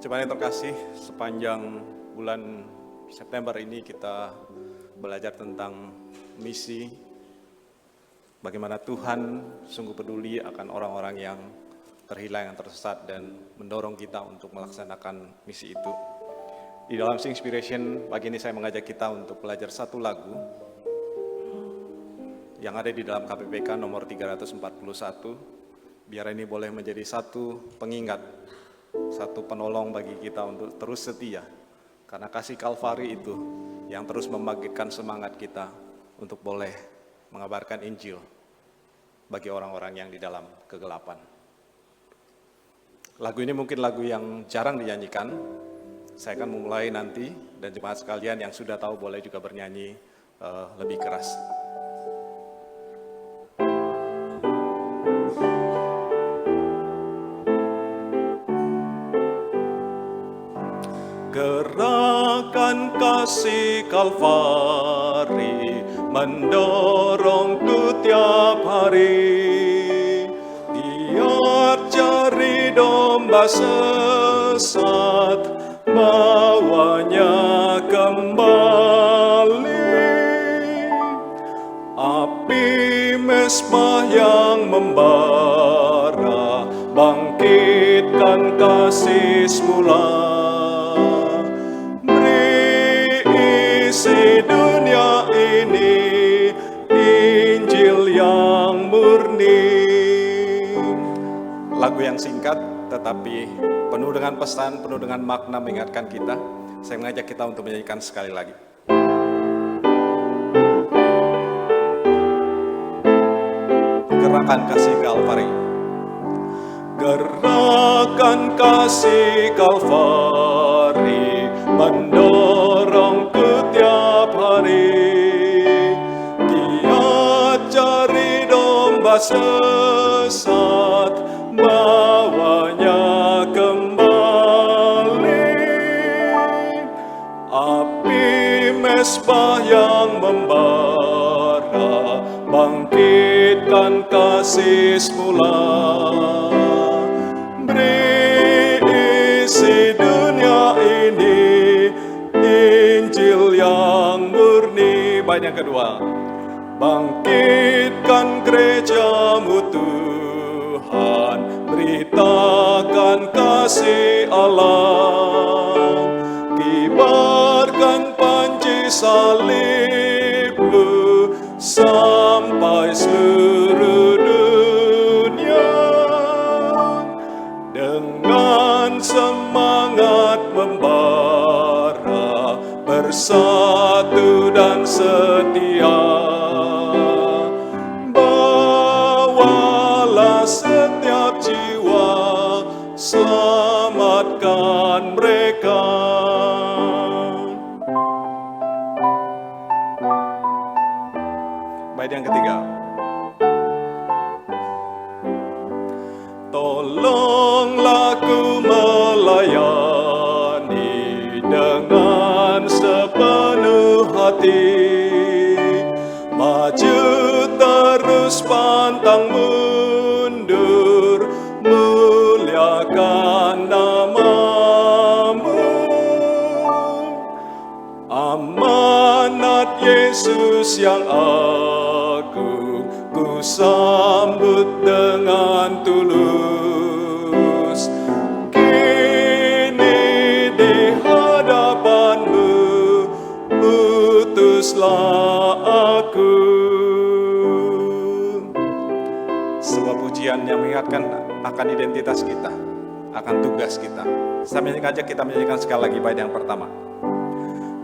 Jemaat yang terkasih, sepanjang bulan September ini kita belajar tentang misi, bagaimana Tuhan sungguh peduli akan orang-orang yang terhilang, yang tersesat, dan mendorong kita untuk melaksanakan misi itu. Di dalam Sing Inspiration, pagi ini saya mengajak kita untuk belajar satu lagu yang ada di dalam KPPK nomor 341, biar ini boleh menjadi satu pengingat, satu penolong bagi kita untuk terus setia, karena kasih Kalvari itu yang terus membangkitkan semangat kita untuk boleh mengabarkan Injil bagi orang-orang yang di dalam kegelapan. Lagu ini mungkin lagu yang jarang dinyanyikan. Saya akan memulai nanti, dan jemaat sekalian yang sudah tahu boleh juga bernyanyi lebih keras. Gerakan kasih Kalvari mendorongku tiap hari, biar cari domba sesat bawanya kembali. Api mesbah yang membara bangkitkan kasih semula. Isi dunia ini Injil yang murni. Lagu yang singkat tetapi penuh dengan pesan, penuh dengan makna mengingatkan kita. Saya mengajak kita untuk menyanyikan sekali lagi. Gerakan kasih Kalvari. Gerakan kasih Kalvari mendorongku tiap hari, dia cari domba sesat bawanya kembali. Api mesbah yang membara bangkitkan kasih semula. Beri isi dunia ini Injil yang murni. Bait yang kedua, bangkitkan gerejamu Tuhan, beritakan kasih Allah, kibarkan panji salibmu sampai seluruh dunia. Dengan semangat membara, bersatu dan setia, bawalah setiap jiwa, selamatkan mereka. Bait yang ketiga, tolonglah ku melayani dengan sepenuh hati, maju terus pantang mundur, muliakan namamu. Amanat Yesus yang agung ku sambut dengan tulus. Kini di hadapanmu utuslah aku. Sebuah pujian yang mengingatkan akan identitas kita, akan tugas kita. Saya mengajak kita menyanyikan sekali lagi bait yang pertama.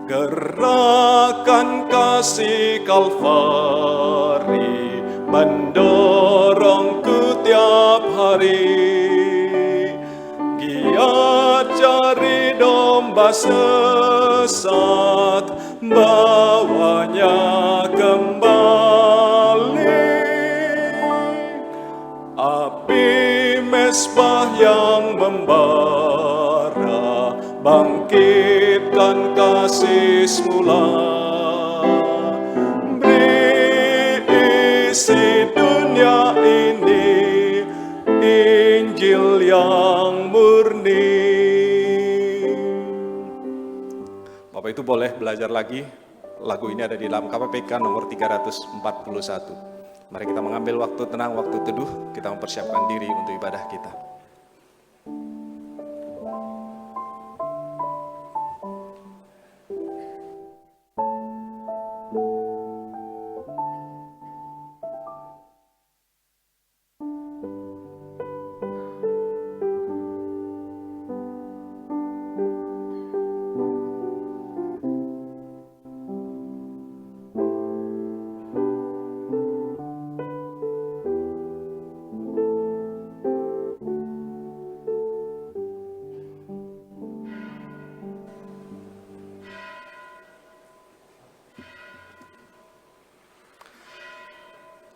Gerakan kasih Kalvari mendorongku tiap hari, giat cari domba sesat bawanya kembali. Api mesbah yang membara bangkitkan kasih semula. Beri isi dunia ini Injil yang murni. boleh belajar lagi. Lagu ini ada di dalam KPPK nomor 341. Mari kita mengambil waktu tenang, waktu teduh, kita mempersiapkan diri untuk ibadah kita.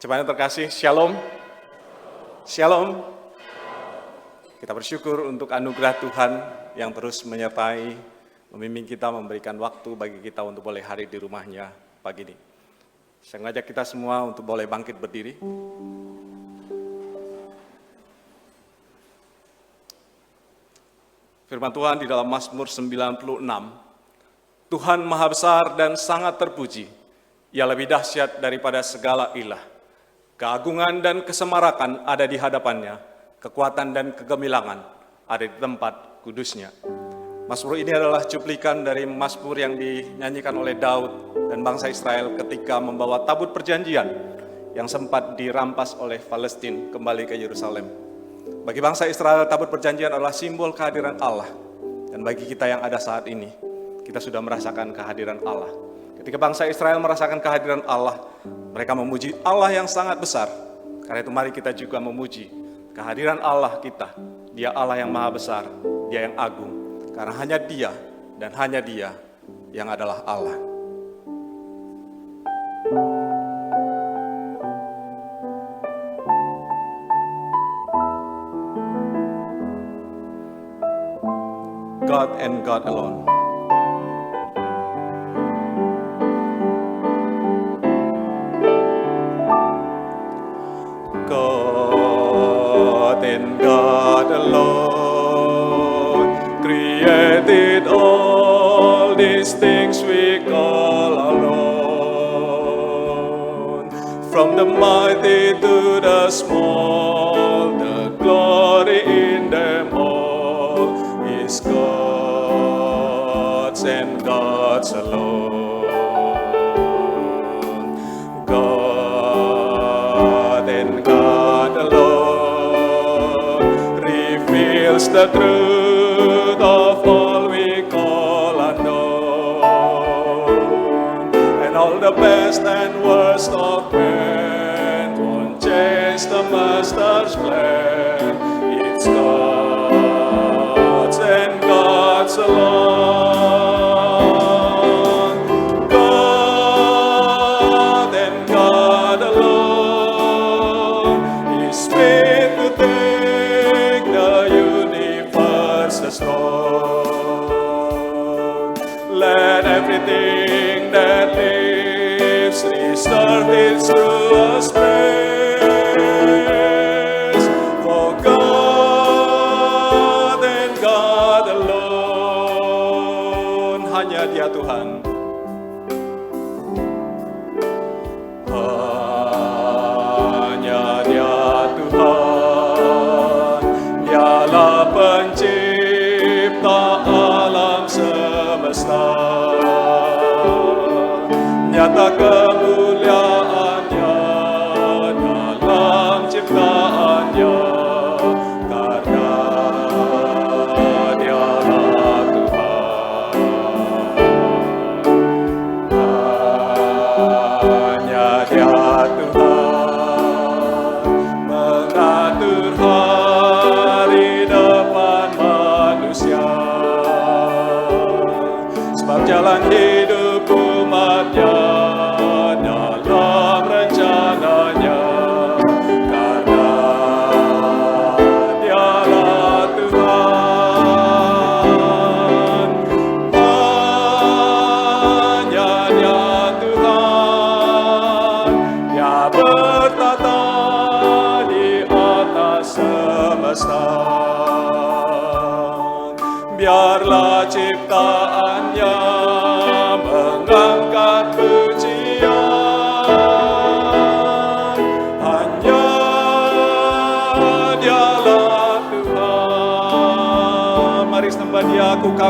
Jemaat yang terkasih, Shalom. Shalom. Kita bersyukur untuk anugerah Tuhan yang terus menyertai, membimbing kita, memberikan waktu bagi kita untuk boleh hadir di rumahnya pagi ini. Saya mengajak kita semua untuk boleh bangkit berdiri. Firman Tuhan di dalam Mazmur 96, Tuhan Maha Besar dan sangat terpuji, Ia lebih dahsyat daripada segala ilah. Keagungan dan kesemarakan ada di hadapannya, kekuatan dan kegemilangan ada di tempat kudusnya. Mazmur ini adalah cuplikan dari Mazmur yang dinyanyikan oleh Daud dan bangsa Israel ketika membawa tabut perjanjian yang sempat dirampas oleh Palestina kembali ke Yerusalem. Bagi bangsa Israel, tabut perjanjian adalah simbol kehadiran Allah. Dan bagi kita yang ada saat ini, kita sudah merasakan kehadiran Allah. Ketika bangsa Israel merasakan kehadiran Allah, mereka memuji Allah yang sangat besar. Karena itu mari kita juga memuji kehadiran Allah kita. Dia Allah yang maha besar, Dia yang agung. Karena hanya Dia dan hanya Dia yang adalah Allah. God and God alone. God and God alone created all these things we call alone. From the mighty to the small, the glory in them all is God's and God's alone. God alone reveals the truth of all we call unknown, and all the best and worst of men won't change the Master's plan. It's God's and God's alone. God and God alone made to take the universe throne. Let everything that lives reserve its truest praise. For God and God alone, hanya Dia Tuhan. Pencipta alam semesta, nyata kemuliaannya dalam ciptaannya, karena Dialah Tuhan. Hanya Dia Tuhan mengatur hari depan manusia, sebab jalan hidup umatnya dalam rencananya, karena Dialah Tuhan. Hanya Dia Tuhan, Dia bertata di atas semesta. Biarlah ciptaannya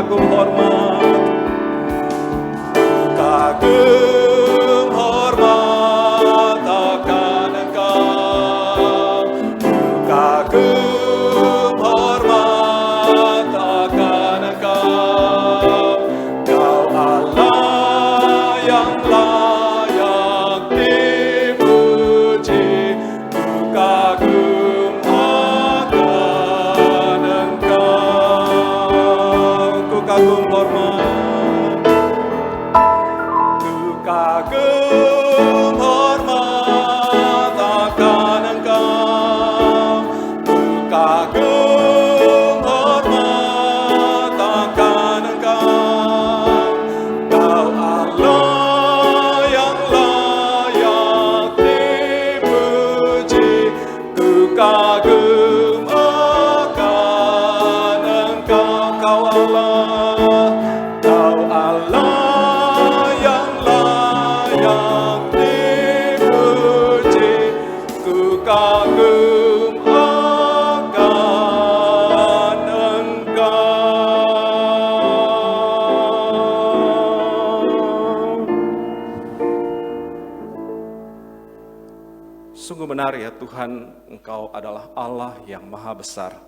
kagum hormat, kagum hormat akan Engkau, kagum hormat akan Engkau. Kau Allah yang layak dipuji, ku kagum akan Engkau, ku kagum hormat, ku kagum hormat akan Engkau, ku kagum hormat akan Engkau. Kau Allah yang layak dipuji, ku kagum akan Engkau. Kau Allah yang layak dipuji, ku kagum akan Engkau. Sungguh benar ya Tuhan, Engkau adalah Allah yang maha besar.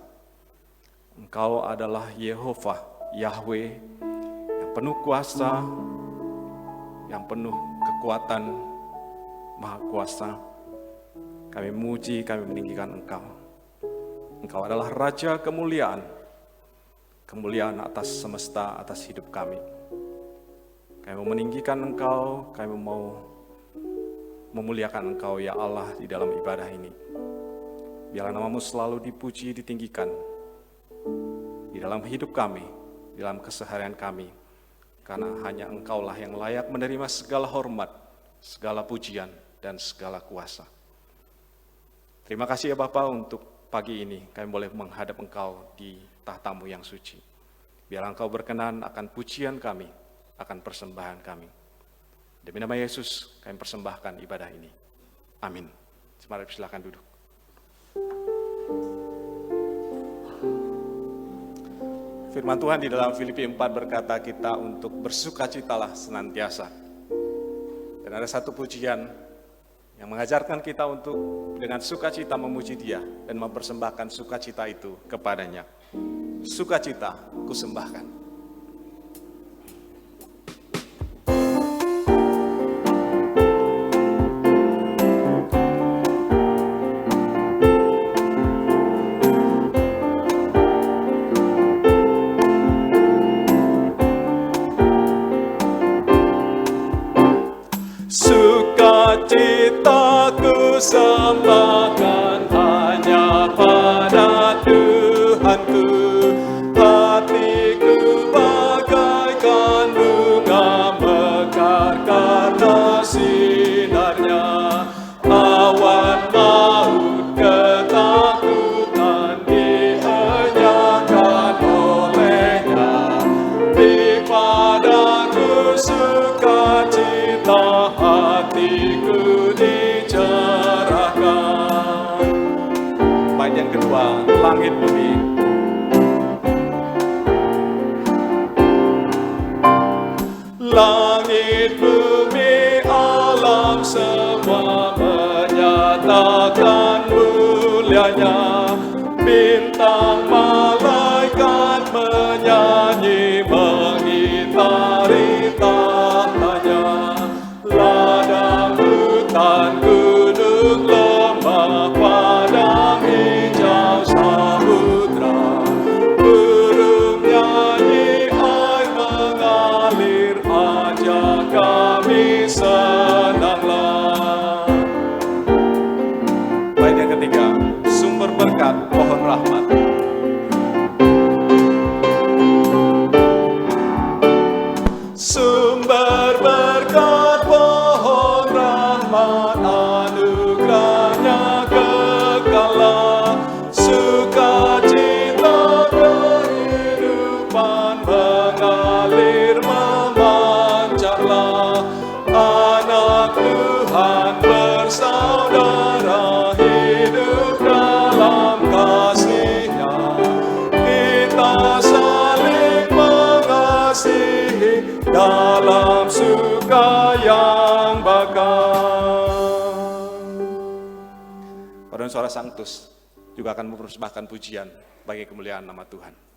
Engkau adalah Yehovah, Yahweh, yang penuh kuasa, yang penuh kekuatan, maha kuasa. Kami memuji, kami meninggikan Engkau. Engkau adalah Raja kemuliaan, kemuliaan atas semesta, atas hidup kami. Kami mau meninggikan Engkau, kami mau memuliakan Engkau ya Allah di dalam ibadah ini. Biarlah nama-Mu selalu dipuji, ditinggikan di dalam hidup kami, di dalam keseharian kami. Karena hanya Engkaulah yang layak menerima segala hormat, segala pujian, dan segala kuasa. Terima kasih ya Bapa untuk pagi ini kami boleh menghadap Engkau di tahta-Mu yang suci. Biar Engkau berkenan akan pujian kami, akan persembahan kami. Demi nama Yesus kami persembahkan ibadah ini. Amin. Mari silakan duduk. Firman Tuhan di dalam Filipi 4 berkata kita untuk bersukacitalah senantiasa. Dan ada satu pujian yang mengajarkan kita untuk dengan sukacita memuji Dia dan mempersembahkan sukacita itu kepadanya. Sukacita kusembahkan. Sukacitaku sembahkan hanya pada Tuhanku. Hatiku bagaikan bunga mekar karena sinarnya. Awan maut ketakutan dienyahkan olehnya. Di padaku sukacita, hatiku dicerahkan. Baik, yang kedua, langit bumi. Langit bumi alam semua menyatakan mulianya. Bintang malaikat menyanyi mengitari tahtanya. Ladang hutan gunung lembah padang hijau samudra. Burung nyanyi air mengalir, ajak kami senanglah. Baik, yang ketiga, sumber berkat pohon rahmat. Sumber berkat pohon rahmat anugerah paduan suara Sanctus juga akan mempersembahkan pujian bagi kemuliaan nama Tuhan.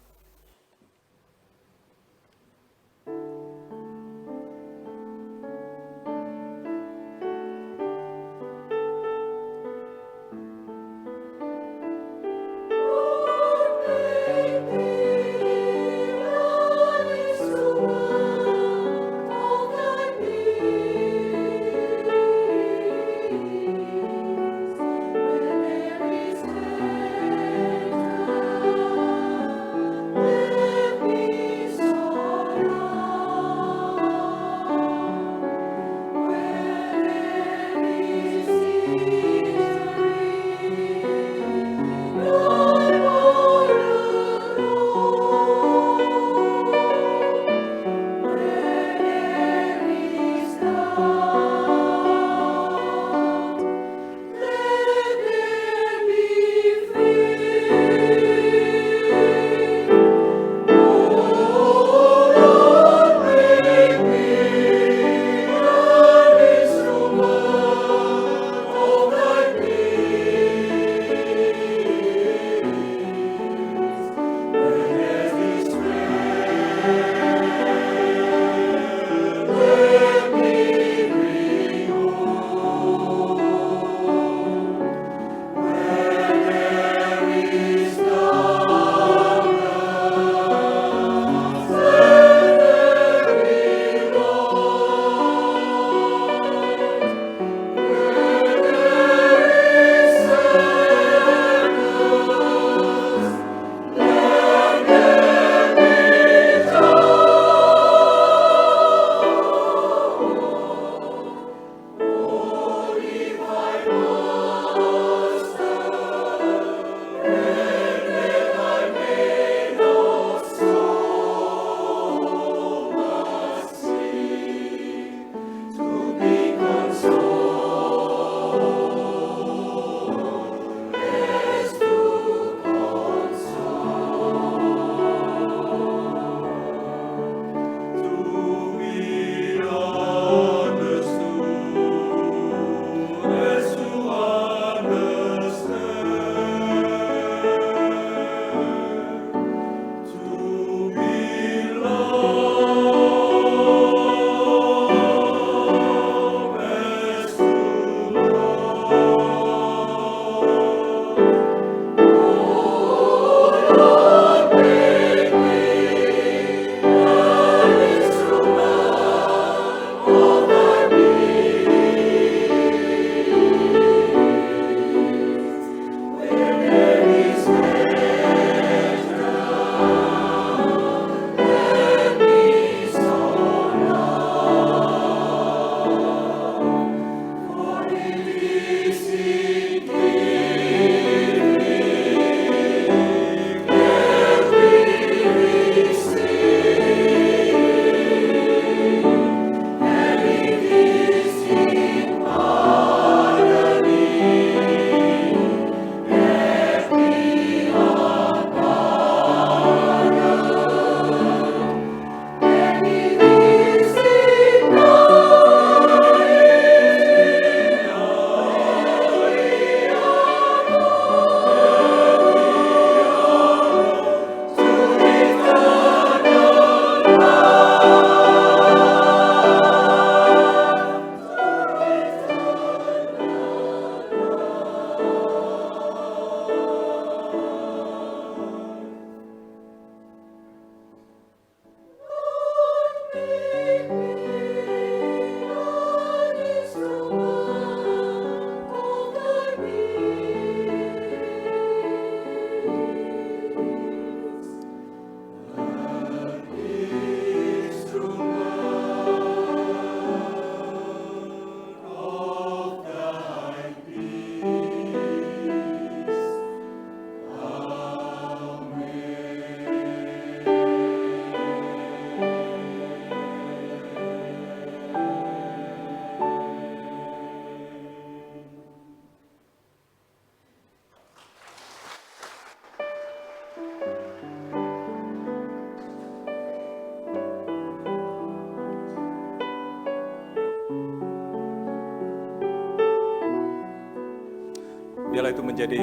Biarlah itu menjadi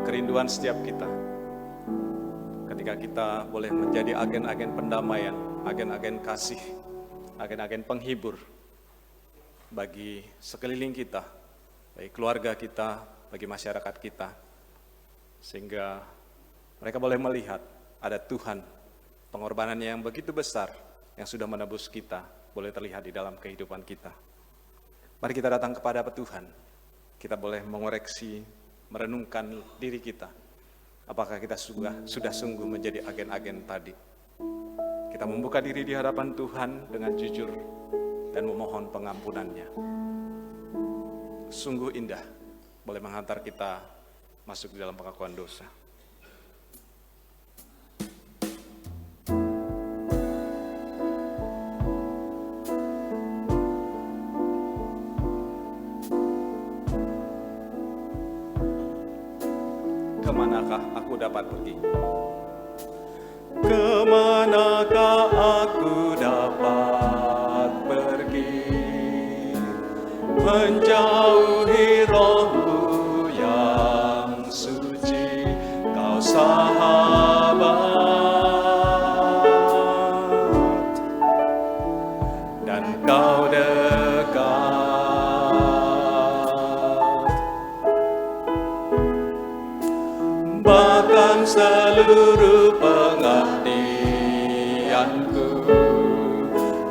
kerinduan setiap kita. Ketika kita boleh menjadi agen-agen pendamaian, agen-agen kasih, agen-agen penghibur bagi sekeliling kita, bagi keluarga kita, bagi masyarakat kita. Sehingga mereka boleh melihat ada Tuhan, pengorbanannya yang begitu besar, yang sudah menebus kita, boleh terlihat di dalam kehidupan kita. Mari kita datang kepada Tuhan. Kita boleh mengoreksi, merenungkan diri kita. Apakah kita sudah sungguh menjadi agen-agen tadi? Kita membuka diri di hadapan Tuhan dengan jujur dan memohon pengampunannya. Sungguh indah, boleh menghantar kita masuk di dalam pengakuan dosa. Kemanakah aku dapat pergi? Kemanakah aku dapat pergi? Menjauhi Roh-Mu yang suci, Kau sahabat, dan Kau dekat. Bahkan seluruh pengabdianku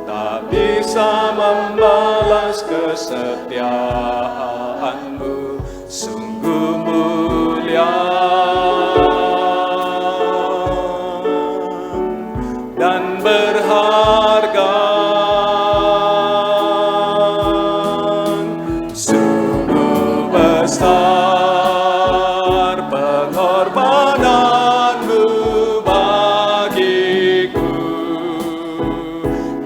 tak bisa membalas kesetiaan-Mu, sungguh mulia dan berharga. Sungguh besar pengorbanan-Mu bagiku,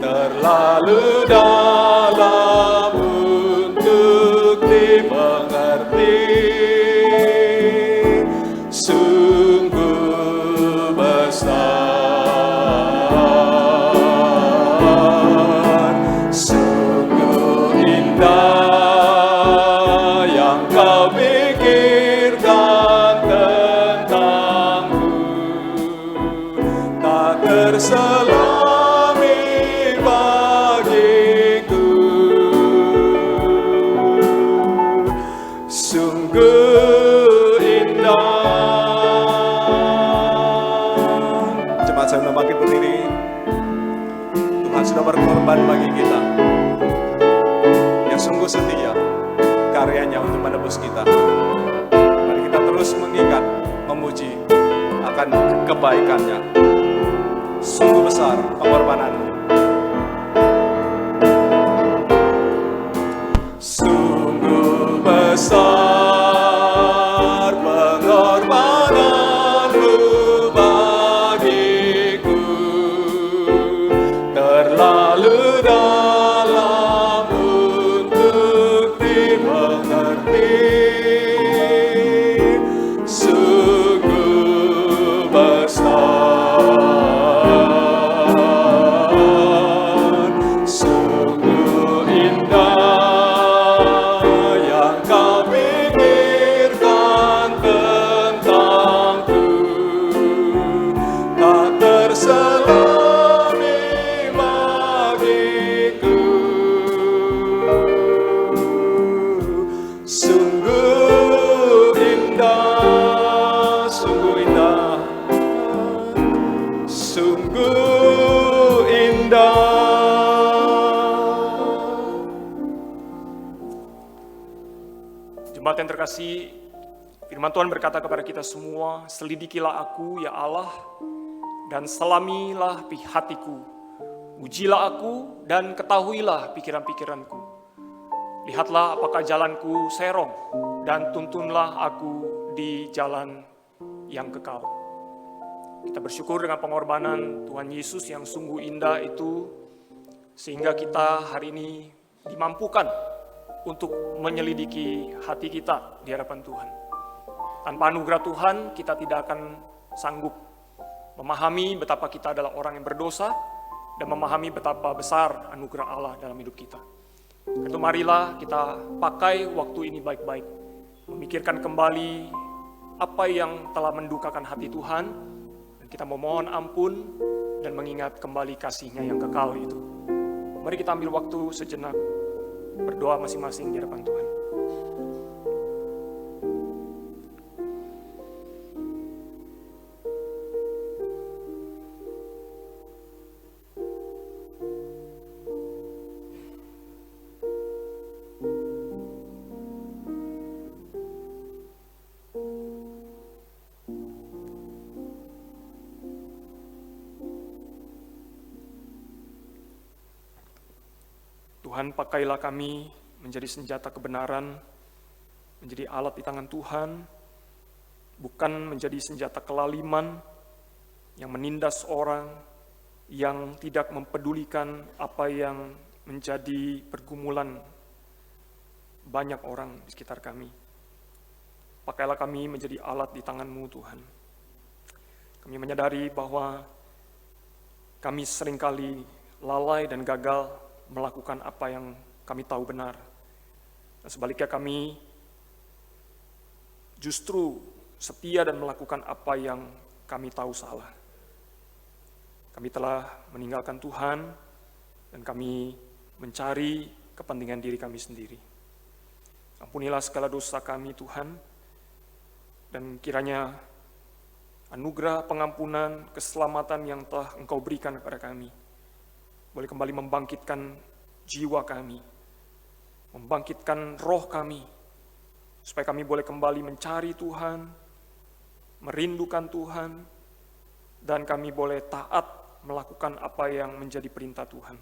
terlalu dalam untuk dimengerti. Sungguh besar, sungguh indah yang Kau pikirkan tentangku, tak terselami bagiku. Sungguh indah. Jemaat saya sudah bangkit berdiri. Tuhan sudah berkorban bagi kita, yang sungguh setia karyanya untuk menebus kita. Mari kita terus mengingat, memuji akan kebaikannya. Sungguh besar pengorbanan-Mu. Sungguh besar pengorbanan-Mu bagiku, terlalu dalam untuk dimengerti. Sungguh besar, sungguh indah yang Kau pikirkan tentangku, tak terselami bagiku. Sungguh indah, sungguh indah, sungguh indah. Jemaat yang terkasih, firman Tuhan berkata kepada kita semua, selidikilah aku ya Allah, dan selamilah hatiku. Ujilah aku dan ketahuilah pikiran-pikiranku. Lihatlah apakah jalanku serong, dan tuntunlah aku di jalan yang kekal. Kita bersyukur dengan pengorbanan Tuhan Yesus yang sungguh indah itu, sehingga kita hari ini dimampukan untuk menyelidiki hati kita di hadapan Tuhan. Tanpa anugerah Tuhan, kita tidak akan sanggup memahami betapa kita adalah orang yang berdosa dan memahami betapa besar anugerah Allah dalam hidup kita. Itu marilah kita pakai waktu ini baik-baik memikirkan kembali apa yang telah mendukakan hati Tuhan, dan kita memohon ampun dan mengingat kembali kasih-Nya yang kekal itu. Mari kita ambil waktu sejenak berdoa masing-masing di hadapan Tuhan. Tuhan, pakailah kami menjadi senjata kebenaran, menjadi alat di tangan Tuhan, bukan menjadi senjata kelaliman yang menindas orang, yang tidak mempedulikan apa yang menjadi pergumulan banyak orang di sekitar kami. Pakailah kami menjadi alat di tangan-Mu, Tuhan. Kami menyadari bahwa kami seringkali lalai dan gagal melakukan apa yang kami tahu benar. Dan sebaliknya kami justru setia dan melakukan apa yang kami tahu salah. Kami telah meninggalkan Tuhan dan kami mencari kepentingan diri kami sendiri. Ampunilah segala dosa kami, Tuhan, dan kiranya anugerah pengampunan, keselamatan yang telah Engkau berikan kepada kami boleh kembali membangkitkan jiwa kami, membangkitkan roh kami, supaya kami boleh kembali mencari Tuhan, merindukan Tuhan, dan kami boleh taat melakukan apa yang menjadi perintah Tuhan.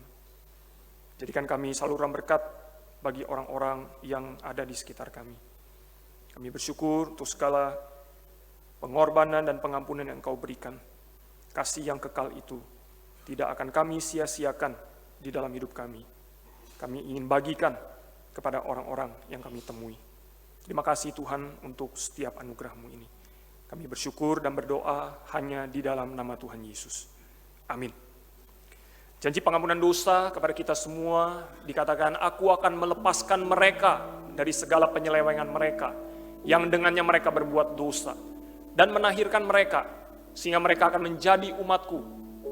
Jadikan kami saluran berkat bagi orang-orang yang ada di sekitar kami. Kami bersyukur untuk segala pengorbanan dan pengampunan yang Engkau berikan. Kasih yang kekal itu tidak akan kami sia-siakan di dalam hidup kami. Kami ingin bagikan kepada orang-orang yang kami temui. Terima kasih Tuhan untuk setiap anugerah-Mu ini. Kami bersyukur dan berdoa hanya di dalam nama Tuhan Yesus. Amin. Janji pengampunan dosa kepada kita semua dikatakan, aku akan melepaskan mereka dari segala penyelewengan mereka, yang dengannya mereka berbuat dosa, dan menahirkan mereka, sehingga mereka akan menjadi umatku,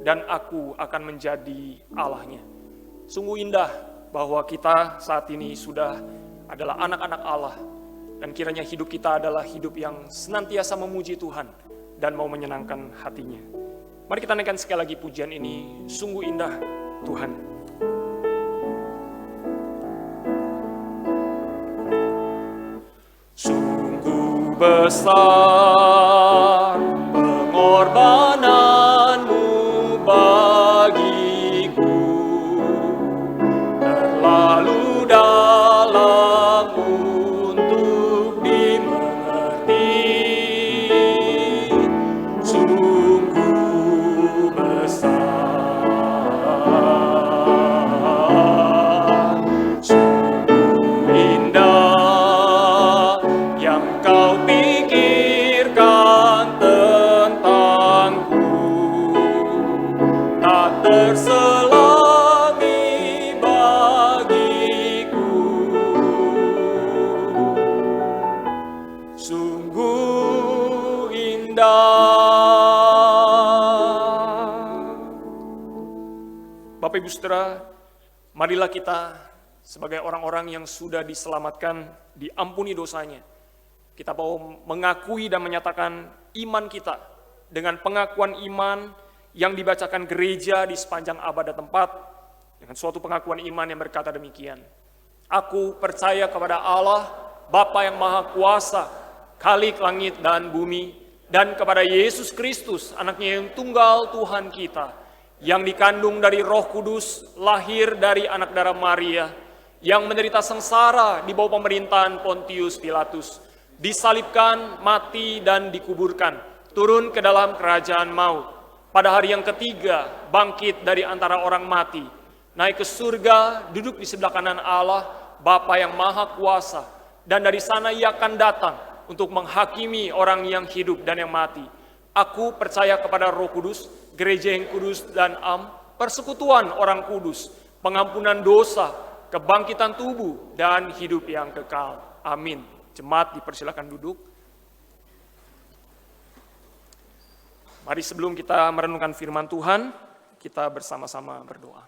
dan aku akan menjadi Allahnya. Sungguh indah bahwa kita saat ini sudah adalah anak-anak Allah, dan kiranya hidup kita adalah hidup yang senantiasa memuji Tuhan dan mau menyenangkan hatinya. Mari kita naikkan sekali lagi pujian ini, sungguh indah Tuhan. Sungguh besar pengorbanan-Mu bagiku, terlalu dalam untuk dimengerti. Sungguh besar, sungguh indah yang Kau pikirkan tentangku, tak terselami bagiku. Sungguh indah. Bapak Ibu Saudara, marilah kita sebagai orang-orang yang sudah diselamatkan, diampuni dosanya, kita mau mengakui dan menyatakan iman kita dengan pengakuan iman yang dibacakan gereja di sepanjang abad dan tempat, dengan suatu pengakuan iman yang berkata demikian. Aku percaya kepada Allah, Bapa yang Maha Kuasa, Khalik langit dan bumi, dan kepada Yesus Kristus, anaknya yang tunggal Tuhan kita, yang dikandung dari Roh Kudus, lahir dari anak darah Maria, yang menderita sengsara di bawah pemerintahan Pontius Pilatus, disalibkan, mati, dan dikuburkan, turun ke dalam kerajaan maut. Pada hari yang ketiga, bangkit dari antara orang mati, naik ke surga, duduk di sebelah kanan Allah, Bapa yang Maha Kuasa, dan dari sana Ia akan datang untuk menghakimi orang yang hidup dan yang mati. Aku percaya kepada Roh Kudus, gereja yang kudus dan am, persekutuan orang kudus, pengampunan dosa, kebangkitan tubuh, dan hidup yang kekal. Amin. Jemaat dipersilakan duduk. Mari sebelum kita merenungkan firman Tuhan, kita bersama-sama berdoa.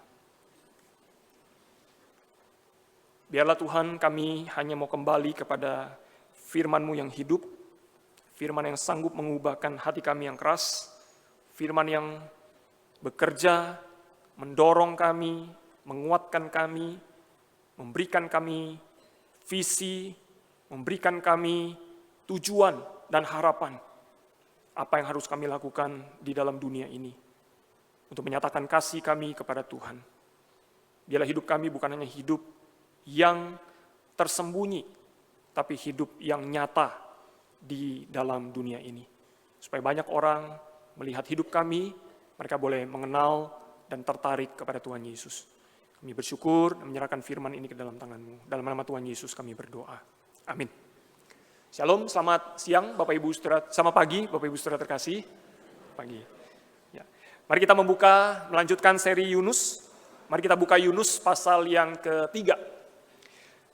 Biarlah Tuhan, kami hanya mau kembali kepada firman-Mu yang hidup, firman yang sanggup mengubahkan hati kami yang keras, firman yang bekerja, mendorong kami, menguatkan kami, memberikan kami visi, memberikan kami tujuan dan harapan. Apa yang harus kami lakukan di dalam dunia ini untuk menyatakan kasih kami kepada Tuhan. Biarlah hidup kami bukan hanya hidup yang tersembunyi, tapi hidup yang nyata di dalam dunia ini. Supaya banyak orang melihat hidup kami, mereka boleh mengenal dan tertarik kepada Tuhan Yesus. Kami bersyukur dan menyerahkan firman ini ke dalam tangan-Mu. Dalam nama Tuhan Yesus kami berdoa. Amin. Shalom, selamat siang Bapak Ibu Saudara, sama pagi Bapak Ibu Saudara terkasih. Pagi. Ya. Mari kita melanjutkan seri Yunus. Mari kita buka Yunus pasal yang ketiga.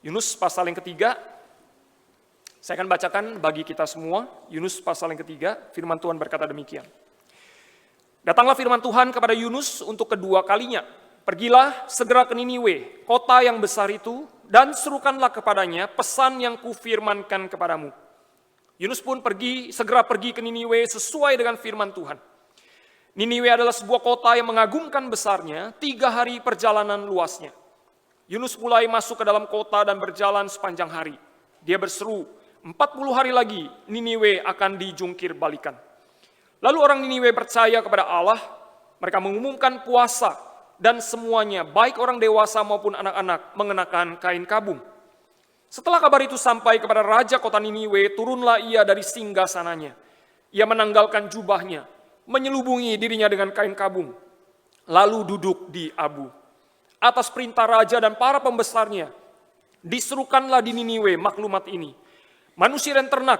Yunus pasal yang ketiga, saya akan bacakan bagi kita semua. Yunus pasal yang ketiga, firman Tuhan berkata demikian. Datanglah firman Tuhan kepada Yunus untuk kedua kalinya. Pergilah segera ke Niniwe, kota yang besar itu, dan serukanlah kepadanya pesan yang kufirmankan kepadamu. Yunus pun segera pergi ke Niniwe sesuai dengan firman Tuhan. Niniwe adalah sebuah kota yang mengagumkan besarnya, 3 hari perjalanan luasnya. Yunus mulai masuk ke dalam kota dan berjalan sepanjang hari. Dia berseru, 40 hari lagi Niniwe akan dijungkir balikan. Lalu orang Niniwe percaya kepada Allah, mereka mengumumkan puasa, dan semuanya, baik orang dewasa maupun anak-anak, mengenakan kain kabung. Setelah kabar itu sampai kepada raja kota Niniwe, turunlah ia dari singgasananya. Ia menanggalkan jubahnya, menyelubungi dirinya dengan kain kabung, lalu duduk di abu. Atas perintah raja dan para pembesarnya, diserukanlah di Niniwe maklumat ini. Manusia dan ternak,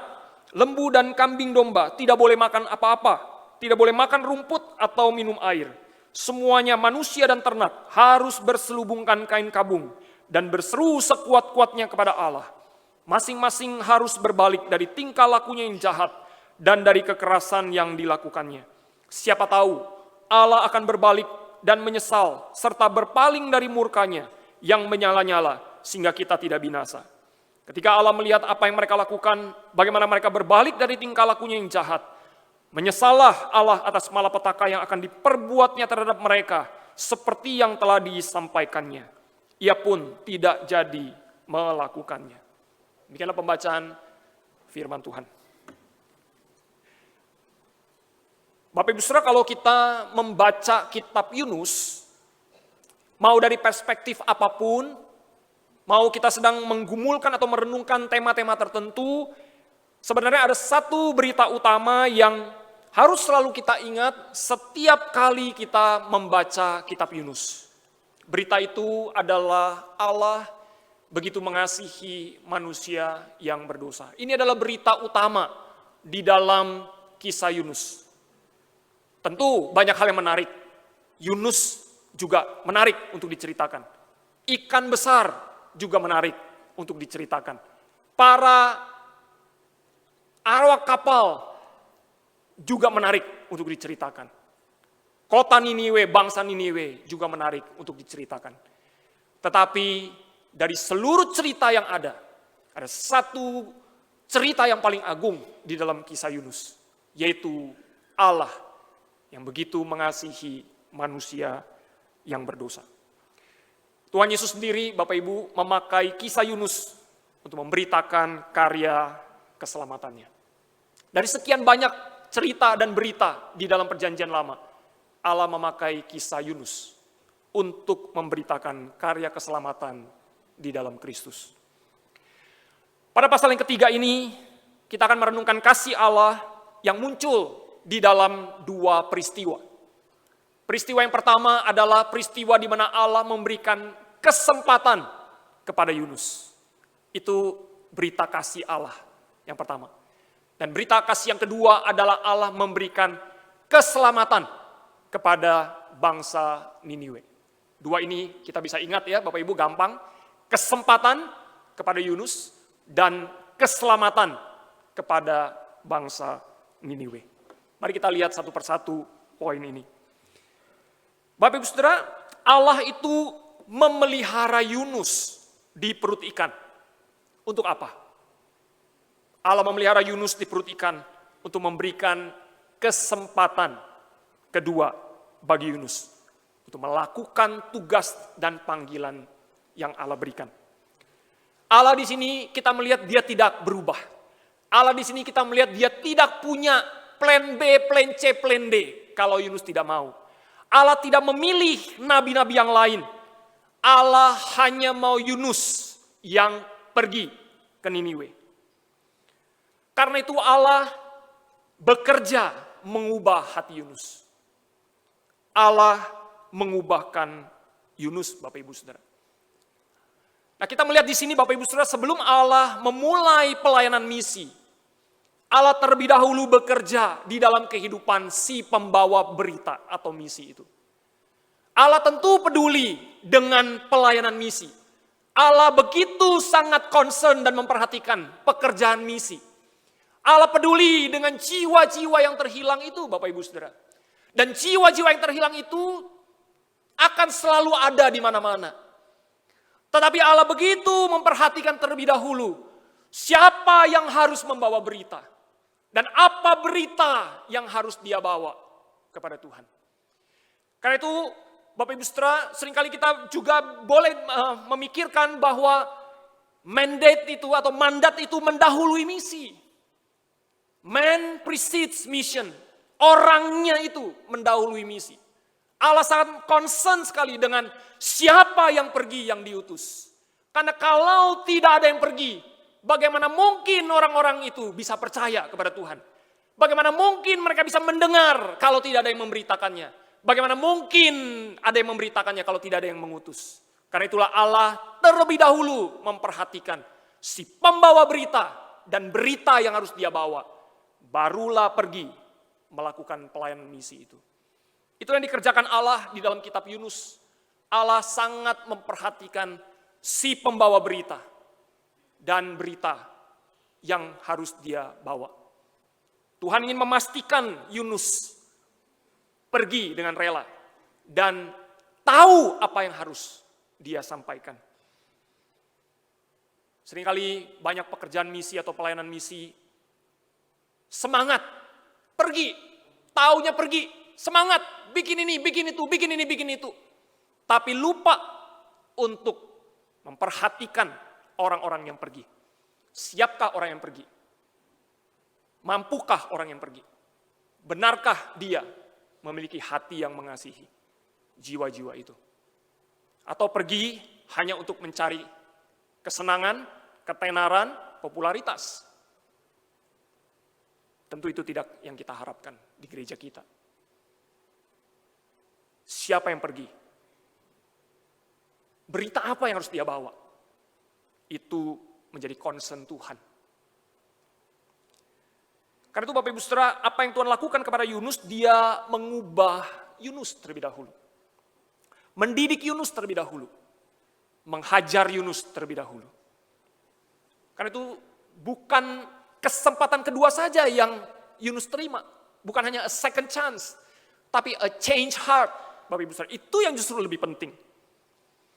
lembu dan kambing domba tidak boleh makan apa-apa, tidak boleh makan rumput atau minum air. Semuanya manusia dan ternak harus berselubungkan kain kabung dan berseru sekuat-kuatnya kepada Allah. Masing-masing harus berbalik dari tingkah lakunya yang jahat dan dari kekerasan yang dilakukannya. Siapa tahu Allah akan berbalik dan menyesal serta berpaling dari murkanya yang menyala-nyala sehingga kita tidak binasa. Ketika Allah melihat apa yang mereka lakukan, bagaimana mereka berbalik dari tingkah lakunya yang jahat, menyesallah Allah atas malapetaka yang akan diperbuatnya terhadap mereka seperti yang telah disampaikannya. Ia pun tidak jadi melakukannya. Demikianlah pembacaan firman Tuhan. Bapak Ibu Saudara, kalau kita membaca kitab Yunus, mau dari perspektif apapun, mau kita sedang menggumulkan atau merenungkan tema-tema tertentu, sebenarnya ada satu berita utama yang harus selalu kita ingat setiap kali kita membaca kitab Yunus. Berita itu adalah Allah begitu mengasihi manusia yang berdosa. Ini adalah berita utama di dalam kisah Yunus. Tentu banyak hal yang menarik. Yunus juga menarik untuk diceritakan. Ikan besar juga menarik untuk diceritakan. Para awak kapal juga menarik untuk diceritakan. Kota Niniwe, bangsa Niniwe juga menarik untuk diceritakan. Tetapi dari seluruh cerita yang ada satu cerita yang paling agung di dalam kisah Yunus, yaitu Allah yang begitu mengasihi manusia yang berdosa. Tuhan Yesus sendiri, Bapak Ibu, memakai kisah Yunus untuk memberitakan karya keselamatannya. Dari sekian banyak cerita dan berita di dalam perjanjian lama, Allah memakai kisah Yunus untuk memberitakan karya keselamatan di dalam Kristus. Pada pasal yang ketiga ini, kita akan merenungkan kasih Allah yang muncul di dalam 2 peristiwa. Peristiwa yang pertama adalah peristiwa di mana Allah memberikan kesempatan kepada Yunus. Itu berita kasih Allah yang pertama. Dan berita kasih yang kedua adalah Allah memberikan keselamatan kepada bangsa Niniwe. 2 ini kita bisa ingat ya Bapak Ibu, gampang. Kesempatan kepada Yunus dan keselamatan kepada bangsa Niniwe. Mari kita lihat satu persatu poin ini. Bapak Ibu Saudara, Allah itu memelihara Yunus di perut ikan. Untuk apa? Allah memelihara Yunus di perut ikan untuk memberikan kesempatan kedua bagi Yunus untuk melakukan tugas dan panggilan yang Allah berikan. Allah di sini kita melihat dia tidak berubah. Allah di sini kita melihat dia tidak punya plan B, plan C, plan D kalau Yunus tidak mau. Allah tidak memilih nabi-nabi yang lain. Allah hanya mau Yunus yang pergi ke Niniwe. Karena itu Allah bekerja mengubah hati Yunus. Allah mengubahkan Yunus, Bapak Ibu Saudara. Nah, kita melihat di sini Bapak Ibu Saudara, sebelum Allah memulai pelayanan misi, Allah terlebih dahulu bekerja di dalam kehidupan si pembawa berita atau misi itu. Allah tentu peduli dengan pelayanan misi. Allah begitu sangat concern dan memperhatikan pekerjaan misi. Allah peduli dengan jiwa-jiwa yang terhilang itu, Bapak Ibu Saudara. Dan jiwa-jiwa yang terhilang itu akan selalu ada di mana-mana. Tetapi Allah begitu memperhatikan terlebih dahulu siapa yang harus membawa berita. Dan apa berita yang harus dia bawa kepada Tuhan. Karena itu Bapak Ibu Saudara, seringkali kita juga boleh memikirkan bahwa mandate itu atau mandat itu mendahului misi. Man precedes mission. Orangnya itu mendahului misi. Allah sangat concern sekali dengan siapa yang pergi, yang diutus. Karena kalau tidak ada yang pergi, bagaimana mungkin orang-orang itu bisa percaya kepada Tuhan? Bagaimana mungkin mereka bisa mendengar kalau tidak ada yang memberitakannya? Bagaimana mungkin ada yang memberitakannya kalau tidak ada yang mengutus? Karena itulah Allah terlebih dahulu memperhatikan si pembawa berita dan berita yang harus dia bawa. Barulah pergi melakukan pelayanan misi itu. Itu yang dikerjakan Allah di dalam kitab Yunus. Allah sangat memperhatikan si pembawa berita dan berita yang harus dia bawa. Tuhan ingin memastikan Yunus pergi dengan rela dan tahu apa yang harus dia sampaikan. Seringkali banyak pekerjaan misi atau pelayanan misi semangat, pergi, taunya pergi, semangat, bikin ini, bikin itu, bikin ini, bikin itu. Tapi lupa untuk memperhatikan orang-orang yang pergi. Siapkah orang yang pergi? Mampukah orang yang pergi? Benarkah dia memiliki hati yang mengasihi jiwa-jiwa itu? Atau pergi hanya untuk mencari kesenangan, ketenaran, popularitas? Tentu itu tidak yang kita harapkan di gereja kita. Siapa yang pergi? Berita apa yang harus dia bawa? Itu menjadi concern Tuhan. Karena itu Bapak Ibu Saudara, apa yang Tuhan lakukan kepada Yunus, dia mengubah Yunus terlebih dahulu. Mendidik Yunus terlebih dahulu. Menghajar Yunus terlebih dahulu. Karena itu bukan kesempatan kedua saja yang Yunus terima. Bukan hanya a second chance, tapi a change heart. Bapak Ibu Saudara, itu yang justru lebih penting.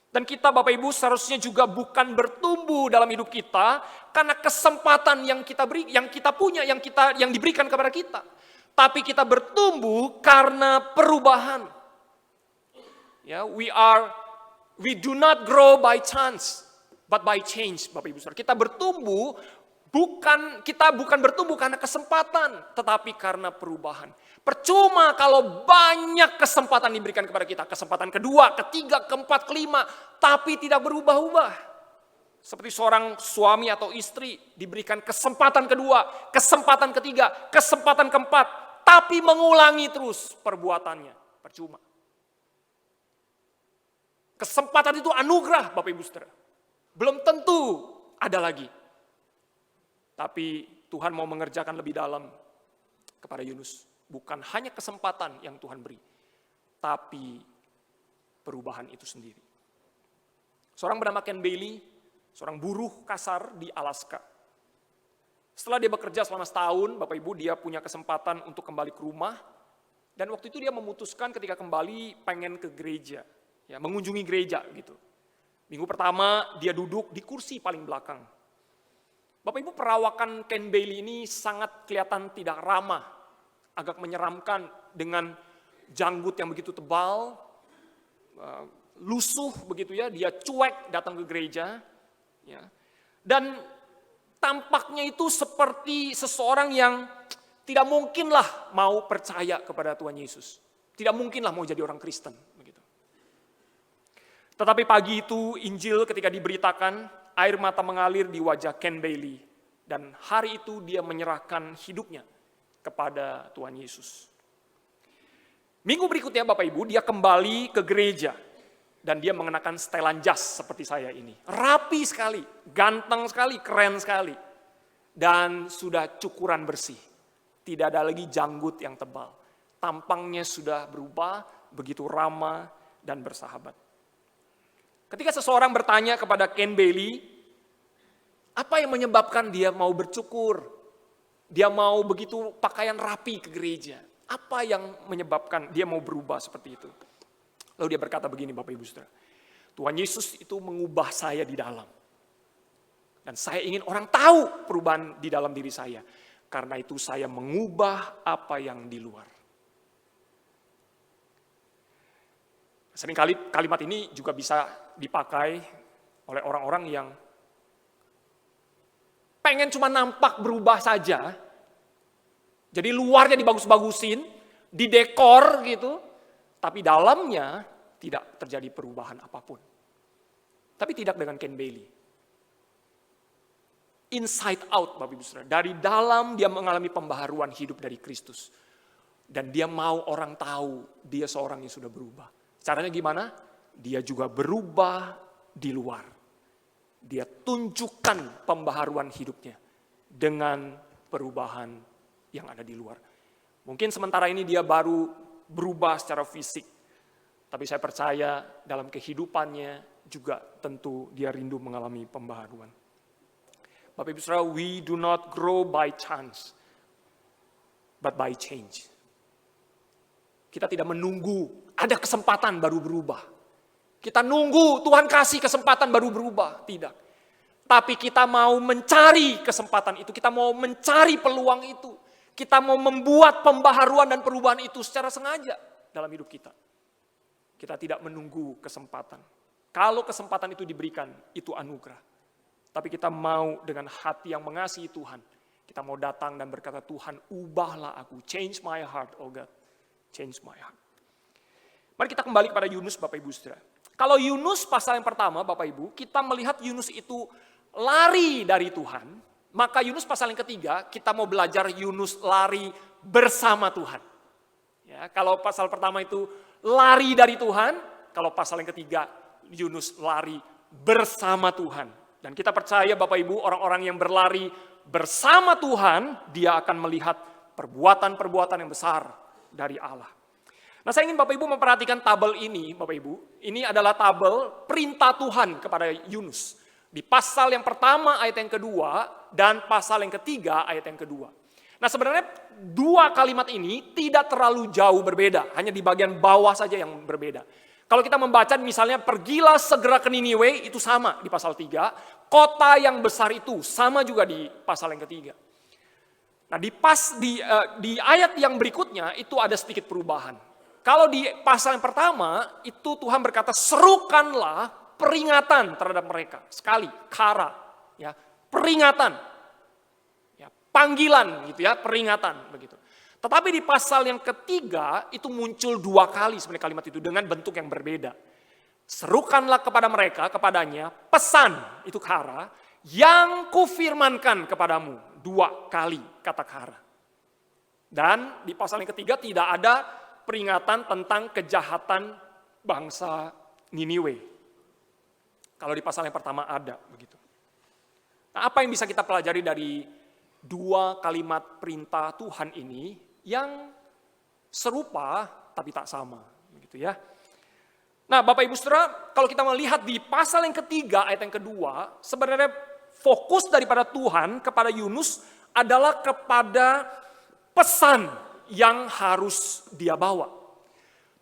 Dan kita Bapak Ibu seharusnya juga bukan bertumbuh dalam hidup kita karena kesempatan yang kita beri, yang kita punya, yang diberikan kepada kita. Tapi kita bertumbuh karena perubahan. Ya, we do not grow by chance, but by change, Bapak Ibu Saudara. Kita bukan bertumbuh karena kesempatan, tetapi karena perubahan. Percuma kalau banyak kesempatan diberikan kepada kita. Kesempatan kedua, ketiga, keempat, kelima. Tapi tidak berubah-ubah. Seperti seorang suami atau istri diberikan kesempatan kedua, kesempatan ketiga, kesempatan keempat. Tapi mengulangi terus perbuatannya. Percuma. Kesempatan itu anugerah Bapak Ibu Saudara. Belum tentu ada lagi. Tapi Tuhan mau mengerjakan lebih dalam kepada Yunus. Bukan hanya kesempatan yang Tuhan beri, tapi perubahan itu sendiri. Seorang bernama Ken Bailey, seorang buruh kasar di Alaska. Setelah dia bekerja selama setahun, Bapak Ibu, dia punya kesempatan untuk kembali ke rumah. Dan waktu itu dia memutuskan ketika kembali pengen ke gereja, ya, mengunjungi gereja gitu. Minggu pertama dia duduk di kursi paling belakang. Bapak Ibu, perawakan Ken Bailey ini sangat kelihatan tidak ramah, agak menyeramkan dengan janggut yang begitu tebal, lusuh begitu ya, dia cuek datang ke gereja, ya. Dan tampaknya itu seperti seseorang yang tidak mungkinlah mau percaya kepada Tuhan Yesus, tidak mungkinlah mau jadi orang Kristen, begitu. Tetapi pagi itu Injil ketika diberitakan, air mata mengalir di wajah Ken Bailey, dan hari itu dia menyerahkan hidupnya kepada Tuhan Yesus. Minggu berikutnya Bapak Ibu, dia kembali ke gereja. Dan dia mengenakan setelan jas seperti saya ini. Rapi sekali, ganteng sekali, keren sekali. Dan sudah cukuran bersih. Tidak ada lagi janggut yang tebal. Tampangnya sudah berubah, begitu ramah dan bersahabat. Ketika seseorang bertanya kepada Ken Bailey, apa yang menyebabkan dia mau bercukur? Dia mau begitu pakaian rapi ke gereja. Apa yang menyebabkan dia mau berubah seperti itu? Lalu dia berkata begini, Bapak Ibu Saudara. Tuhan Yesus itu mengubah saya di dalam. Dan saya ingin orang tahu perubahan di dalam diri saya. Karena itu saya mengubah apa yang di luar. Seringkali kalimat ini juga bisa dipakai oleh orang-orang yang pengen cuma nampak berubah saja. Jadi luarnya dibagus-bagusin, didekor gitu. Tapi dalamnya tidak terjadi perubahan apapun. Tapi tidak dengan Ken Bailey. Inside out, Bapak Ibu Saudara. Dari dalam dia mengalami pembaharuan hidup dari Kristus. Dan dia mau orang tahu dia seorang yang sudah berubah. Caranya gimana? Dia juga berubah di luar. Dia tunjukkan pembaharuan hidupnya dengan perubahan yang ada di luar. Mungkin sementara ini dia baru berubah secara fisik. Tapi saya percaya dalam kehidupannya juga tentu dia rindu mengalami pembaharuan. Bapak Ibu Saudara, we do not grow by chance, but by change. Kita tidak menunggu ada kesempatan baru berubah. Kita nunggu Tuhan kasih kesempatan baru berubah. Tidak. Tapi kita mau mencari kesempatan itu. Kita mau mencari peluang itu. Kita mau membuat pembaharuan dan perubahan itu secara sengaja dalam hidup kita. Kita tidak menunggu kesempatan. Kalau kesempatan itu diberikan, itu anugerah. Tapi kita mau dengan hati yang mengasihi Tuhan. Kita mau datang dan berkata, Tuhan ubahlah aku. Change my heart, oh God. Change my heart. Mari kita kembali kepada Yunus, Bapak Ibu Saudara. Kalau Yunus pasal yang pertama, Bapak Ibu, kita melihat Yunus itu lari dari Tuhan. Maka Yunus pasal yang ketiga, kita mau belajar Yunus lari bersama Tuhan. Ya, kalau pasal pertama itu lari dari Tuhan, kalau pasal yang ketiga Yunus lari bersama Tuhan. Dan kita percaya Bapak Ibu, orang-orang yang berlari bersama Tuhan, dia akan melihat perbuatan-perbuatan yang besar dari Allah. Nah, saya ingin Bapak Ibu memperhatikan tabel ini, Bapak Ibu. Ini adalah tabel perintah Tuhan kepada Yunus. Di pasal yang pertama ayat yang kedua dan pasal yang ketiga ayat yang kedua. Nah, sebenarnya dua kalimat ini tidak terlalu jauh berbeda, hanya di bagian bawah saja yang berbeda. Kalau kita membaca misalnya pergilah segera ke Niniwe, itu sama di pasal 3, kota yang besar itu sama juga di pasal yang ketiga. Nah, di ayat yang berikutnya itu ada sedikit perubahan. Kalau di pasal yang pertama itu Tuhan berkata serukanlah peringatan terhadap mereka. Sekali, kara, ya, peringatan. Ya, panggilan gitu ya, peringatan begitu. Tetapi di pasal yang ketiga itu muncul dua kali sebenarnya kalimat itu dengan bentuk yang berbeda. Serukanlah kepada mereka, kepadanya, pesan, itu kara, yang kufirmankan kepadamu. Dua kali kata kara. Dan di pasal yang ketiga tidak ada peringatan tentang kejahatan bangsa Niniwe. Kalau di pasal yang pertama ada begitu. Nah, apa yang bisa kita pelajari dari dua kalimat perintah Tuhan ini yang serupa tapi tak sama, begitu ya. Nah, Bapak Ibu Saudara, kalau kita melihat di pasal yang ketiga ayat yang kedua, sebenarnya fokus daripada Tuhan kepada Yunus adalah kepada pesan yang harus dia bawa.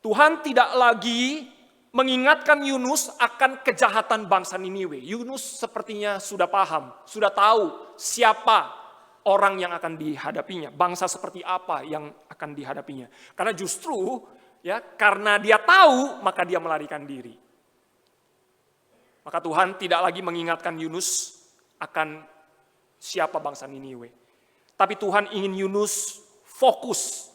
Tuhan tidak lagi mengingatkan Yunus akan kejahatan bangsa Niniwe. Yunus sepertinya sudah paham, sudah tahu siapa orang yang akan dihadapinya, bangsa seperti apa yang akan dihadapinya. Karena justru ya, karena dia tahu, maka dia melarikan diri. Maka Tuhan tidak lagi mengingatkan Yunus akan siapa bangsa Niniwe. Tapi Tuhan ingin Yunus fokus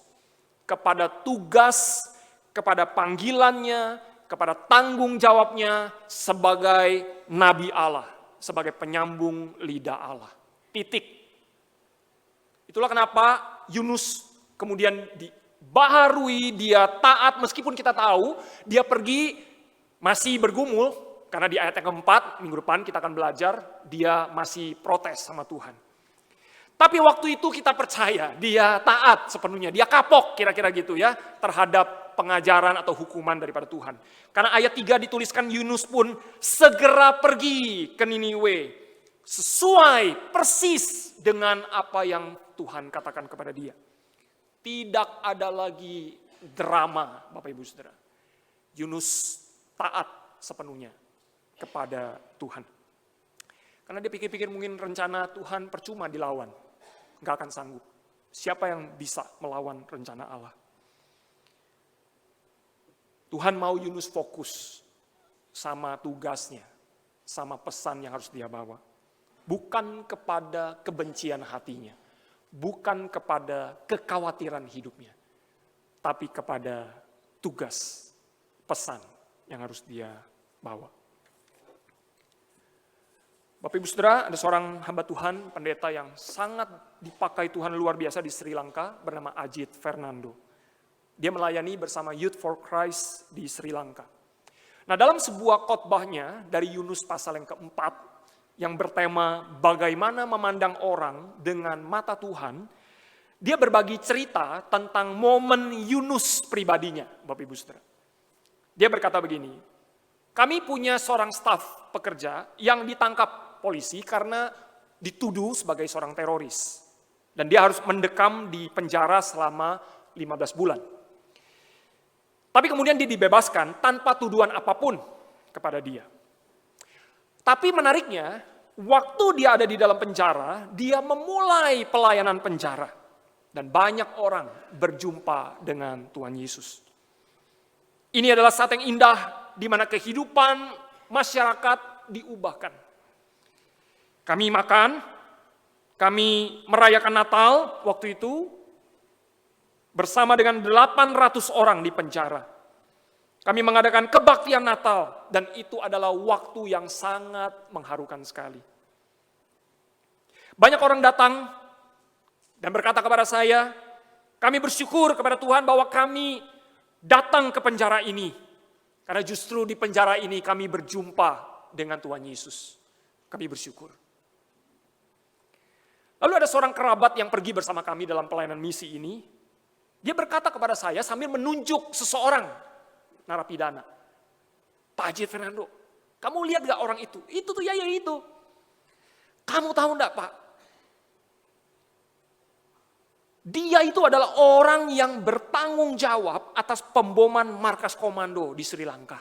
kepada tugas, kepada panggilannya, kepada tanggung jawabnya sebagai nabi Allah, sebagai penyambung lidah Allah. Titik. Itulah kenapa Yunus kemudian dibaharui, dia taat meskipun kita tahu dia pergi masih bergumul, karena di ayat yang keempat, minggu depan kita akan belajar, dia masih protes sama Tuhan. Tapi waktu itu kita percaya, dia taat sepenuhnya, dia kapok kira-kira gitu ya, terhadap pengajaran atau hukuman daripada Tuhan. Karena ayat 3 dituliskan Yunus pun segera pergi ke Niniwe, sesuai persis dengan apa yang Tuhan katakan kepada dia. Tidak ada lagi drama, Bapak Ibu Saudara. Yunus taat sepenuhnya kepada Tuhan. Karena dia pikir-pikir mungkin rencana Tuhan percuma dilawan. Nggak akan sanggup. Siapa yang bisa melawan rencana Allah? Tuhan mau Yunus fokus sama tugasnya, sama pesan yang harus dia bawa. Bukan kepada kebencian hatinya, bukan kepada kekhawatiran hidupnya, tapi kepada tugas, pesan yang harus dia bawa. Bapak Ibu Saudara, ada seorang hamba Tuhan, pendeta yang sangat dipakai Tuhan luar biasa di Sri Lanka, bernama Ajit Fernando. Dia melayani bersama Youth for Christ di Sri Lanka. Nah, dalam sebuah khotbahnya dari Yunus pasal yang keempat, yang bertema bagaimana memandang orang dengan mata Tuhan, dia berbagi cerita tentang momen Yunus pribadinya, Bapak Ibu Saudara. Dia berkata begini, kami punya seorang staf pekerja yang ditangkap polisi karena dituduh sebagai seorang teroris. Dan dia harus mendekam di penjara selama 15 bulan. Tapi kemudian dia dibebaskan tanpa tuduhan apapun kepada dia. Tapi menariknya, waktu dia ada di dalam penjara, dia memulai pelayanan penjara. Dan banyak orang berjumpa dengan Tuhan Yesus. Ini adalah saat yang indah di mana kehidupan masyarakat diubahkan. Kami makan, kami merayakan Natal waktu itu bersama dengan 800 orang di penjara. Kami mengadakan kebaktian Natal dan itu adalah waktu yang sangat mengharukan sekali. Banyak orang datang dan berkata kepada saya, kami bersyukur kepada Tuhan bahwa kami datang ke penjara ini. Karena justru di penjara ini kami berjumpa dengan Tuhan Yesus. Kami bersyukur. Lalu ada seorang kerabat yang pergi bersama kami dalam pelayanan misi ini. Dia berkata kepada saya sambil menunjuk seseorang narapidana. Pak Ajit Fernando, kamu lihat gak orang itu? Itu tuh ya itu. Kamu tahu gak Pak? Dia itu adalah orang yang bertanggung jawab atas pemboman markas komando di Sri Lanka.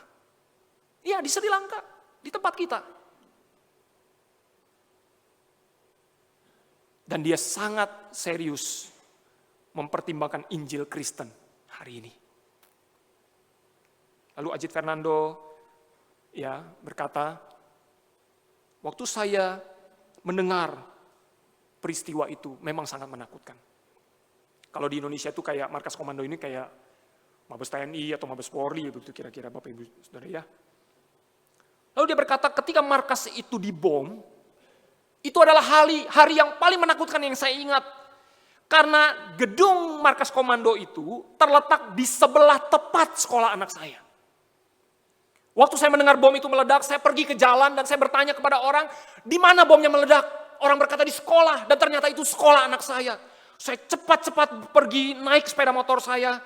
Iya, di Sri Lanka, di tempat kita. Dan dia sangat serius mempertimbangkan Injil Kristen hari ini. Lalu Ajit Fernando ya berkata, waktu saya mendengar peristiwa itu memang sangat menakutkan. Kalau di Indonesia itu kayak markas komando ini kayak Mabes TNI atau Mabes Polri begitu kira-kira Bapak Ibu Saudara ya. Lalu dia berkata ketika markas itu dibom, itu adalah hari yang paling menakutkan yang saya ingat. Karena gedung markas komando itu terletak di sebelah tepat sekolah anak saya. Waktu saya mendengar bom itu meledak, saya pergi ke jalan dan saya bertanya kepada orang, di mana bomnya meledak? Orang berkata di sekolah dan ternyata itu sekolah anak saya. Saya cepat-cepat pergi naik sepeda motor saya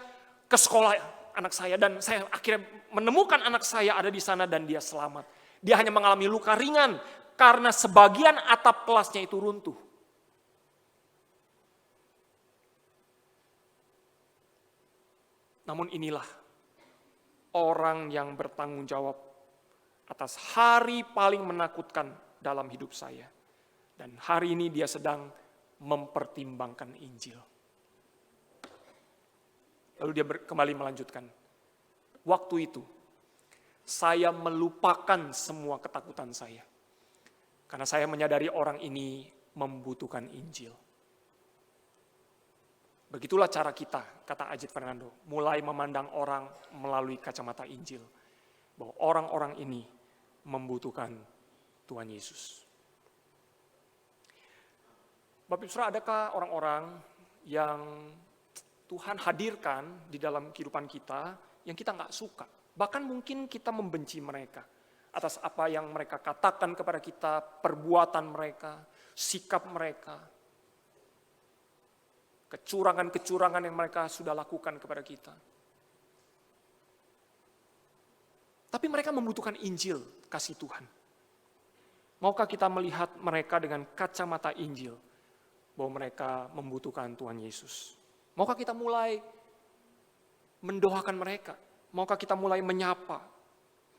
ke sekolah anak saya dan saya akhirnya menemukan anak saya ada di sana dan dia selamat. Dia hanya mengalami luka ringan karena sebagian atap kelasnya itu runtuh. Namun inilah orang yang bertanggung jawab atas hari paling menakutkan dalam hidup saya. Dan hari ini dia sedang mempertimbangkan Injil. Lalu dia kembali melanjutkan. Waktu itu, saya melupakan semua ketakutan saya. Karena saya menyadari orang ini membutuhkan Injil. Begitulah cara kita, kata Ajit Fernando, mulai memandang orang melalui kacamata Injil. Bahwa orang-orang ini membutuhkan Tuhan Yesus. Bapak Ibu Saudara, adakah orang-orang yang Tuhan hadirkan di dalam kehidupan kita yang kita nggak suka? Bahkan mungkin kita membenci mereka atas apa yang mereka katakan kepada kita, perbuatan mereka, sikap mereka, kecurangan-kecurangan yang mereka sudah lakukan kepada kita. Tapi mereka membutuhkan Injil, kasih Tuhan. Maukah kita melihat mereka dengan kacamata Injil, bahwa mereka membutuhkan Tuhan Yesus? Maukah kita mulai mendoakan mereka? Maukah kita mulai menyapa,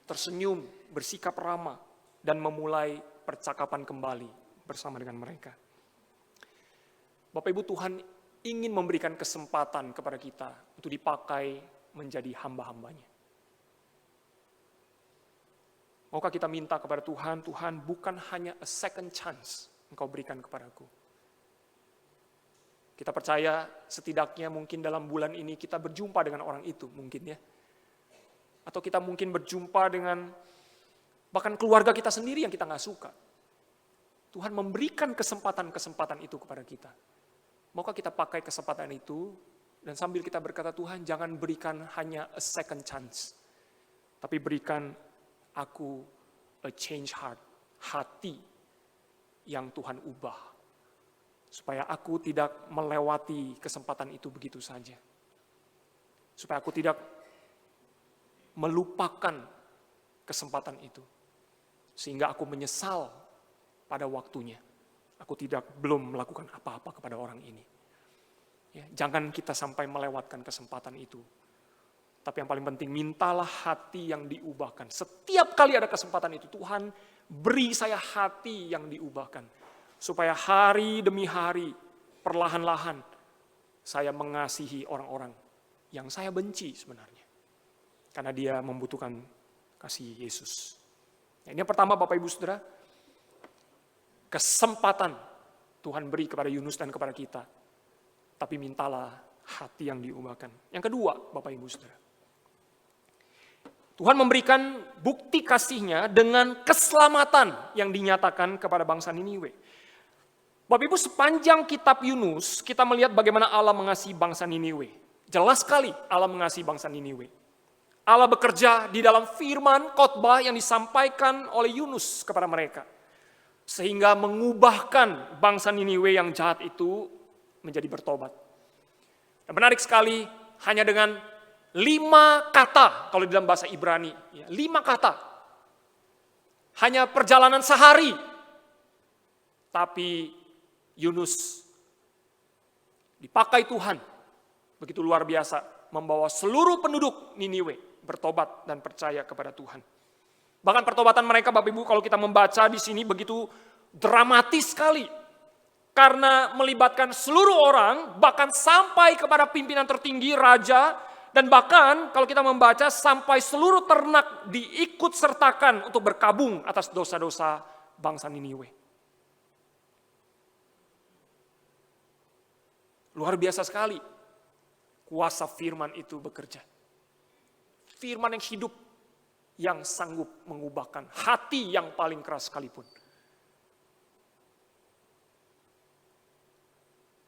tersenyum, bersikap ramah, dan memulai percakapan kembali bersama dengan mereka? Bapak Ibu, Tuhan ingin memberikan kesempatan kepada kita untuk dipakai menjadi hamba-hambanya. Maukah kita minta kepada Tuhan, Tuhan bukan hanya a second chance Engkau berikan kepadaku. Kita percaya setidaknya mungkin dalam bulan ini kita berjumpa dengan orang itu mungkin ya. Atau kita mungkin berjumpa dengan bahkan keluarga kita sendiri yang kita nggak suka. Tuhan memberikan kesempatan-kesempatan itu kepada kita. Maukah kita pakai kesempatan itu dan sambil kita berkata, Tuhan jangan berikan hanya a second chance. Tapi berikan aku a change heart, hati yang Tuhan ubah. Supaya aku tidak melewati kesempatan itu begitu saja. Supaya aku tidak melupakan kesempatan itu. Sehingga aku menyesal pada waktunya. Aku belum melakukan apa-apa kepada orang ini. Ya, jangan kita sampai melewatkan kesempatan itu. Tapi yang paling penting, mintalah hati yang diubahkan. Setiap kali ada kesempatan itu, Tuhan beri saya hati yang diubahkan. Supaya hari demi hari, perlahan-lahan, saya mengasihi orang-orang yang saya benci sebenarnya. Karena dia membutuhkan kasih Yesus. Ini yang pertama Bapak Ibu Saudara, kesempatan Tuhan beri kepada Yunus dan kepada kita. Tapi mintalah hati yang diubahkan. Yang kedua Bapak Ibu Saudara, Tuhan memberikan bukti kasih-Nya dengan keselamatan yang dinyatakan kepada bangsa Niniwe. Bapak Ibu, sepanjang kitab Yunus, kita melihat bagaimana Allah mengasihi bangsa Niniwe. Jelas sekali Allah mengasihi bangsa Niniwe. Allah bekerja di dalam firman khotbah yang disampaikan oleh Yunus kepada mereka. Sehingga mengubahkan bangsa Niniwe yang jahat itu menjadi bertobat. Dan menarik sekali, hanya dengan 5 kata, kalau di dalam bahasa Ibrani, 5 kata. Hanya perjalanan sehari. Tapi Yunus dipakai Tuhan begitu luar biasa, membawa seluruh penduduk Niniwe bertobat dan percaya kepada Tuhan. Bahkan pertobatan mereka, Bapak Ibu, kalau kita membaca di sini begitu dramatis sekali, karena melibatkan seluruh orang, bahkan sampai kepada pimpinan tertinggi, raja, dan bahkan kalau kita membaca sampai seluruh ternak diikut sertakan untuk berkabung atas dosa-dosa bangsa Niniwe. Luar biasa sekali kuasa firman itu bekerja. Firman yang hidup, yang sanggup mengubahkan hati yang paling keras sekalipun.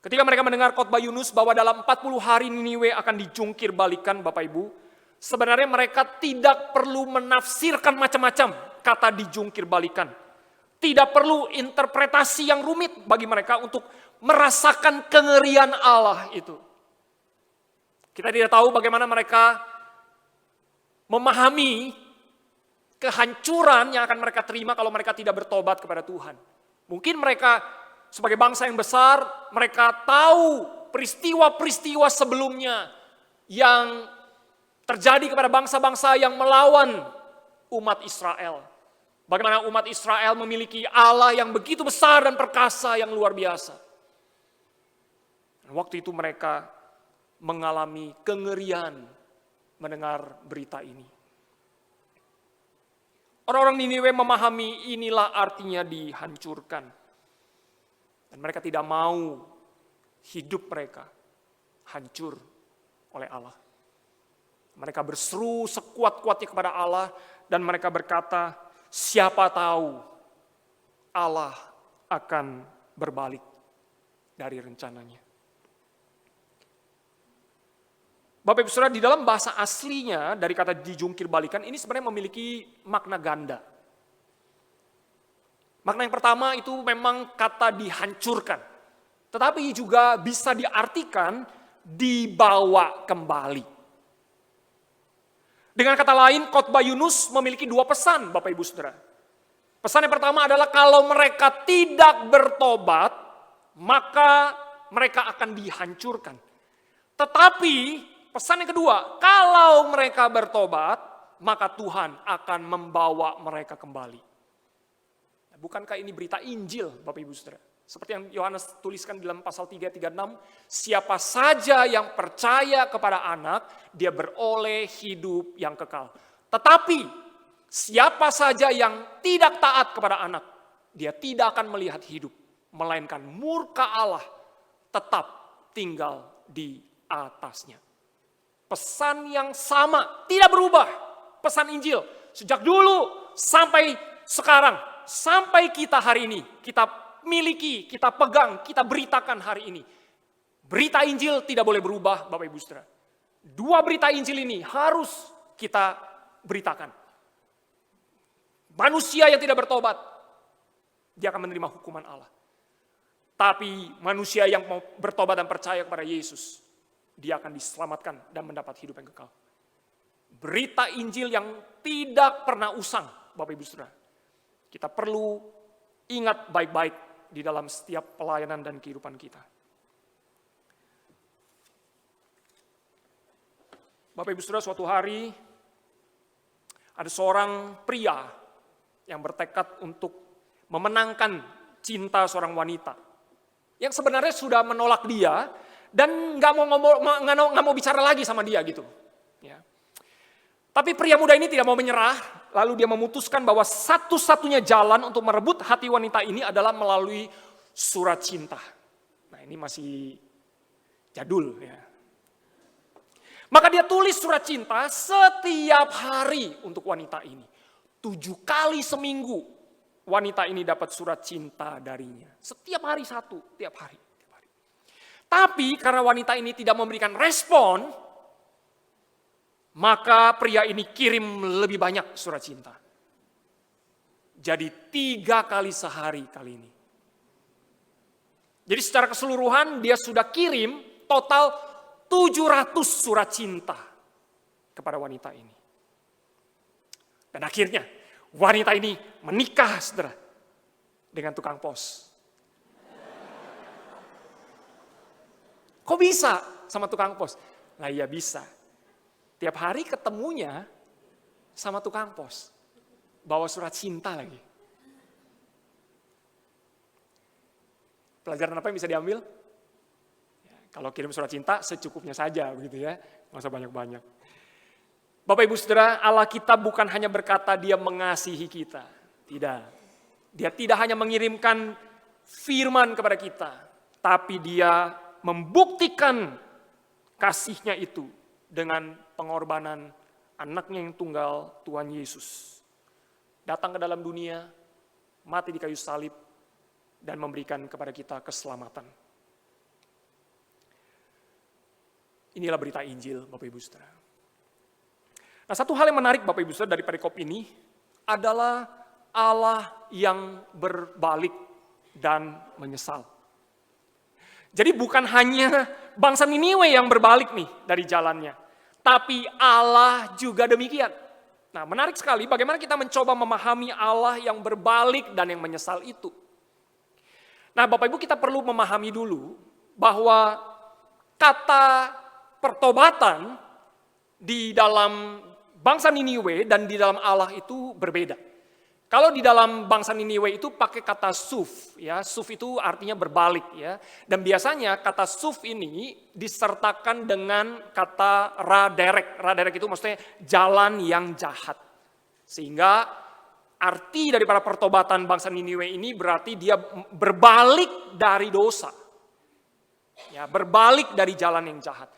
Ketika mereka mendengar khotbah Yunus bahwa dalam 40 hari Niniwe akan dijungkir balikan, Bapak Ibu, sebenarnya mereka tidak perlu menafsirkan macam-macam kata dijungkir balikan. Tidak perlu interpretasi yang rumit bagi mereka untuk merasakan kengerian Allah itu. Kita tidak tahu bagaimana mereka memahami kehancuran yang akan mereka terima kalau mereka tidak bertobat kepada Tuhan. Mungkin mereka sebagai bangsa yang besar, mereka tahu peristiwa-peristiwa sebelumnya yang terjadi kepada bangsa-bangsa yang melawan umat Israel. Bagaimana umat Israel memiliki Allah yang begitu besar dan perkasa yang luar biasa. Waktu itu mereka mengalami kengerian mendengar berita ini. Orang-orang Niniwe memahami inilah artinya dihancurkan. Dan mereka tidak mau hidup mereka hancur oleh Allah. Mereka berseru sekuat-kuatnya kepada Allah dan mereka berkata, siapa tahu Allah akan berbalik dari rencananya. Bapak Ibu Saudara, di dalam bahasa aslinya dari kata dijungkir balikan ini sebenarnya memiliki makna ganda. Makna yang pertama itu memang kata dihancurkan. Tetapi juga bisa diartikan dibawa kembali. Dengan kata lain, khotbah Yunus memiliki dua pesan, Bapak Ibu Saudara. Pesan yang pertama adalah kalau mereka tidak bertobat, maka mereka akan dihancurkan. Tetapi pesan yang kedua, kalau mereka bertobat, maka Tuhan akan membawa mereka kembali. Bukankah ini berita Injil, Bapak Ibu Saudara? Seperti yang Yohanes tuliskan dalam pasal 3:36, siapa saja yang percaya kepada anak, dia beroleh hidup yang kekal. Tetapi, siapa saja yang tidak taat kepada anak, dia tidak akan melihat hidup, melainkan murka Allah tetap tinggal di atasnya. Pesan yang sama, tidak berubah. Pesan Injil, sejak dulu sampai sekarang, sampai kita hari ini, kita miliki, kita pegang, kita beritakan hari ini. Berita Injil tidak boleh berubah, Bapak Ibu Saudara. Dua berita Injil ini harus kita beritakan. Manusia yang tidak bertobat, dia akan menerima hukuman Allah. Tapi manusia yang mau bertobat dan percaya kepada Yesus, dia akan diselamatkan dan mendapat hidup yang kekal. Berita Injil yang tidak pernah usang, Bapak Ibu Saudara. Kita perlu ingat baik-baik di dalam setiap pelayanan dan kehidupan kita. Bapak Ibu Saudara, suatu hari ada seorang pria yang bertekad untuk memenangkan cinta seorang wanita yang sebenarnya sudah menolak dia dan nggak mau bicara lagi sama dia gitu. Ya. Tapi pria muda ini tidak mau menyerah, lalu dia memutuskan bahwa satu-satunya jalan untuk merebut hati wanita ini adalah melalui surat cinta. Nah, ini masih jadul ya. Maka dia tulis surat cinta setiap hari untuk wanita ini. 7 kali seminggu wanita ini dapat surat cinta darinya. Setiap hari satu, tiap hari. Tapi karena wanita ini tidak memberikan respon, maka pria ini kirim lebih banyak surat cinta. Jadi 3 kali sehari kali ini. Jadi secara keseluruhan dia sudah kirim total 700 surat cinta kepada wanita ini. Dan akhirnya wanita ini menikah, saudara, dengan tukang pos. Kok bisa sama tukang pos? Nah iya bisa. Tiap hari ketemunya sama tukang pos. Bawa surat cinta lagi. Pelajaran apa yang bisa diambil? Ya, kalau kirim surat cinta secukupnya saja begitu ya. Nggak usah banyak-banyak. Bapak Ibu Saudara, Allah kita bukan hanya berkata dia mengasihi kita. Tidak. Dia tidak hanya mengirimkan firman kepada kita. Tapi dia membuktikan kasihnya itu dengan pengorbanan anaknya yang tunggal, Tuhan Yesus. Datang ke dalam dunia, mati di kayu salib, dan memberikan kepada kita keselamatan. Inilah berita Injil, Bapak Ibu Saudara. Nah, satu hal yang menarik Bapak Ibu Saudara dari perikop ini adalah Allah yang berbalik dan menyesal. Jadi bukan hanya bangsa Niniwe yang berbalik nih dari jalannya, tapi Allah juga demikian. Nah, menarik sekali bagaimana kita mencoba memahami Allah yang berbalik dan yang menyesal itu. Nah, Bapak Ibu, kita perlu memahami dulu bahwa kata pertobatan di dalam bangsa Niniwe dan di dalam Allah itu berbeda. Kalau di dalam bangsa Niniwe itu pakai kata suf, ya, suf itu artinya berbalik, ya. Dan biasanya kata suf ini disertakan dengan kata raderek. Raderek itu maksudnya jalan yang jahat. Sehingga arti daripada pertobatan bangsa Niniwe ini berarti dia berbalik dari dosa. Ya, berbalik dari jalan yang jahat.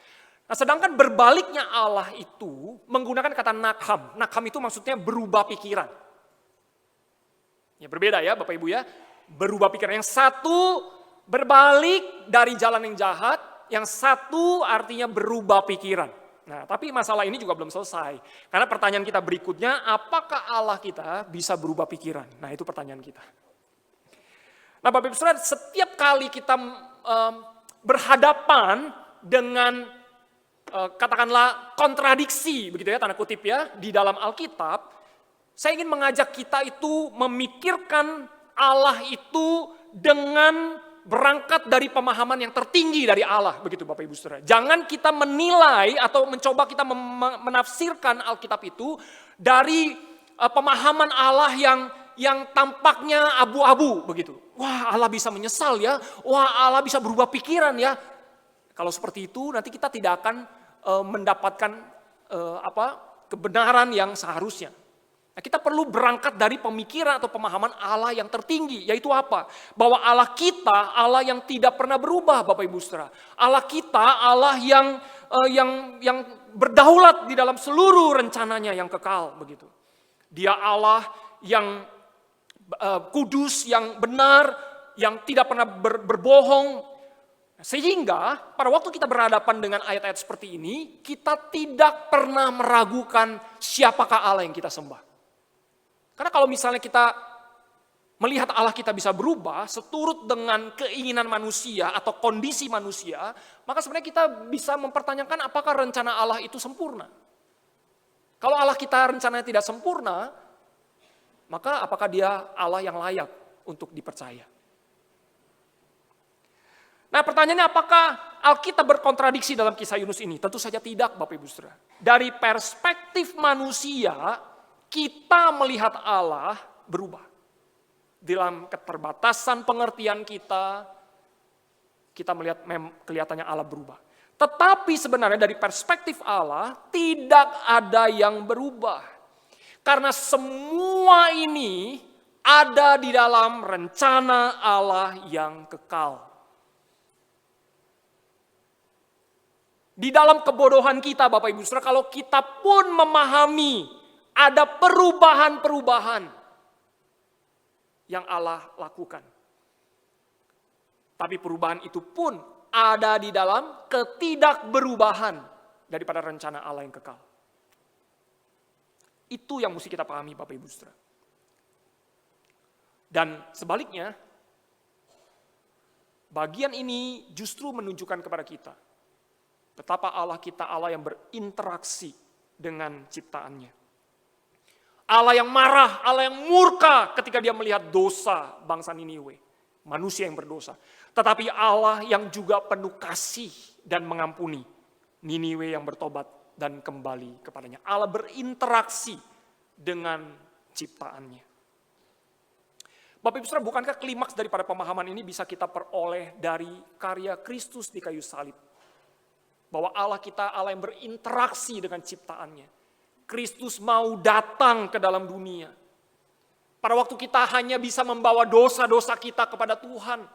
Nah, sedangkan berbaliknya Allah itu menggunakan kata nakham. Nakham itu maksudnya berubah pikiran. Ya, berbeda ya Bapak Ibu ya. Berubah pikiran. Yang satu berbalik dari jalan yang jahat, yang satu artinya berubah pikiran. Nah, tapi masalah ini juga belum selesai. Karena pertanyaan kita berikutnya, apakah Allah kita bisa berubah pikiran? Nah, itu pertanyaan kita. Nah, Bapak Ibu Saudara, setiap kali kita berhadapan dengan katakanlah kontradiksi, begitu ya, tanda kutip ya, di dalam Alkitab, saya ingin mengajak kita itu memikirkan Allah itu dengan berangkat dari pemahaman yang tertinggi dari Allah, begitu Bapak Ibu Saudara. Jangan kita menilai atau mencoba kita menafsirkan Alkitab itu dari pemahaman Allah yang tampaknya abu-abu, begitu. Wah, Allah bisa menyesal ya. Wah, Allah bisa berubah pikiran ya. Kalau seperti itu nanti kita tidak akan mendapatkan kebenaran yang seharusnya. Nah, kita perlu berangkat dari pemikiran atau pemahaman Allah yang tertinggi, yaitu apa? Bahwa Allah kita, Allah yang tidak pernah berubah, Bapak Ibu Saudara. Allah kita, Allah yang berdaulat di dalam seluruh rencananya yang kekal, begitu. Dia Allah yang kudus, yang benar, yang tidak pernah berbohong. Sehingga pada waktu kita berhadapan dengan ayat-ayat seperti ini, kita tidak pernah meragukan siapakah Allah yang kita sembah. Karena kalau misalnya kita melihat Allah kita bisa berubah seturut dengan keinginan manusia atau kondisi manusia, maka sebenarnya kita bisa mempertanyakan apakah rencana Allah itu sempurna. Kalau Allah kita rencananya tidak sempurna, maka apakah dia Allah yang layak untuk dipercaya? Nah, pertanyaannya apakah Alkitab berkontradiksi dalam kisah Yunus ini? Tentu saja tidak, Bapak Ibu Saudara. Dari perspektif manusia, kita melihat Allah berubah. Dalam keterbatasan pengertian kita melihat kelihatannya Allah berubah. Tetapi sebenarnya dari perspektif Allah, tidak ada yang berubah. Karena semua ini ada di dalam rencana Allah yang kekal. Di dalam kebodohan kita, Bapak Ibu Saudara, kalau kita pun memahami ada perubahan-perubahan yang Allah lakukan. Tapi perubahan itu pun ada di dalam ketidakberubahan daripada rencana Allah yang kekal. Itu yang mesti kita pahami, Bapak Ibu Saudara. Dan sebaliknya, bagian ini justru menunjukkan kepada kita betapa Allah kita Allah yang berinteraksi dengan ciptaannya. Allah yang marah, Allah yang murka ketika dia melihat dosa bangsa Niniwe. Manusia yang berdosa. Tetapi Allah yang juga penuh kasih dan mengampuni Niniwe yang bertobat dan kembali kepadanya. Allah berinteraksi dengan ciptaannya. Bapak Ibu Saudara, bukankah klimaks daripada pemahaman ini bisa kita peroleh dari karya Kristus di kayu salib? Bahwa Allah kita Allah yang berinteraksi dengan ciptaannya. Kristus mau datang ke dalam dunia. Pada waktu kita hanya bisa membawa dosa-dosa kita kepada Tuhan.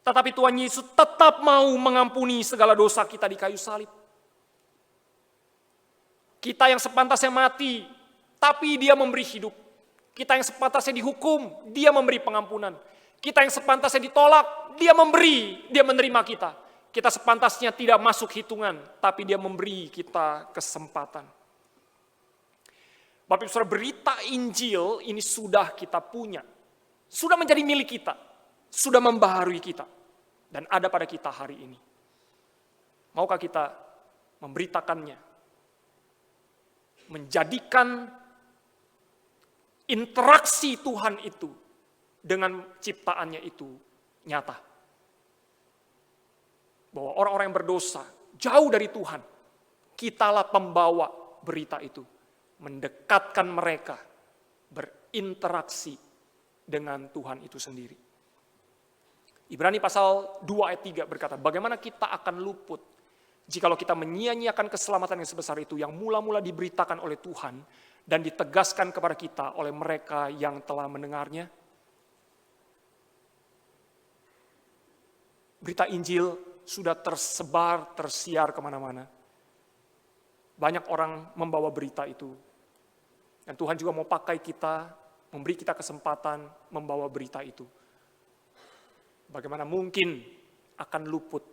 Tetapi Tuhan Yesus tetap mau mengampuni segala dosa kita di kayu salib. Kita yang sepantasnya mati, tapi dia memberi hidup. Kita yang sepantasnya dihukum, dia memberi pengampunan. Kita yang sepantasnya ditolak, dia menerima kita. Kita sepantasnya tidak masuk hitungan, tapi dia memberi kita kesempatan. Bapak Ibu Saudara, berita Injil ini sudah kita punya. Sudah menjadi milik kita. Sudah membaharui kita. Dan ada pada kita hari ini. Maukah kita memberitakannya? Menjadikan interaksi Tuhan itu dengan ciptaannya itu nyata. Bahwa orang-orang yang berdosa jauh dari Tuhan. Kitalah pembawa berita itu, mendekatkan mereka berinteraksi dengan Tuhan itu sendiri. Ibrani pasal 2 ayat 3 berkata, bagaimana kita akan luput jikalau kita menyia-nyiakan keselamatan yang sebesar itu yang mula-mula diberitakan oleh Tuhan dan ditegaskan kepada kita oleh mereka yang telah mendengarnya. Berita Injil sudah tersebar, tersiar kemana-mana. Banyak orang membawa berita itu. Dan Tuhan juga mau pakai kita, memberi kita kesempatan membawa berita itu. Bagaimana mungkin akan luput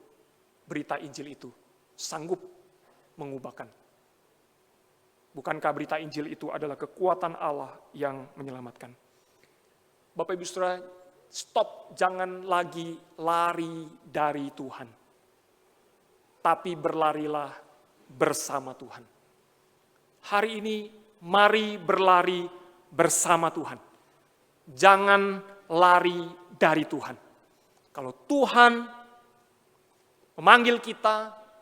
berita Injil itu, sanggup mengubahkan. Bukankah berita Injil itu adalah kekuatan Allah yang menyelamatkan? Bapak Ibu Saudara, stop, jangan lagi lari dari Tuhan. Tapi berlarilah bersama Tuhan. Hari ini mari berlari bersama Tuhan. Jangan lari dari Tuhan. Kalau Tuhan memanggil kita,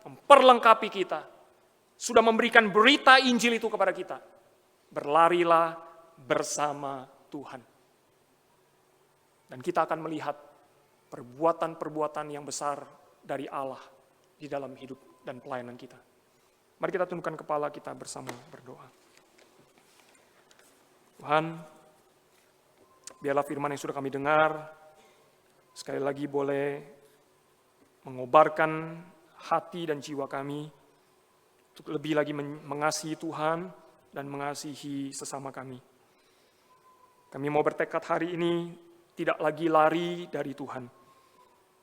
memperlengkapi kita, sudah memberikan berita Injil itu kepada kita, berlarilah bersama Tuhan. Dan kita akan melihat perbuatan-perbuatan yang besar dari Allah di dalam hidup dan pelayanan kita. Mari kita tundukkan kepala kita bersama berdoa. Tuhan, biarlah firman yang sudah kami dengar, sekali lagi boleh mengobarkan hati dan jiwa kami untuk lebih lagi mengasihi Tuhan dan mengasihi sesama kami. Kami mau bertekad hari ini tidak lagi lari dari Tuhan,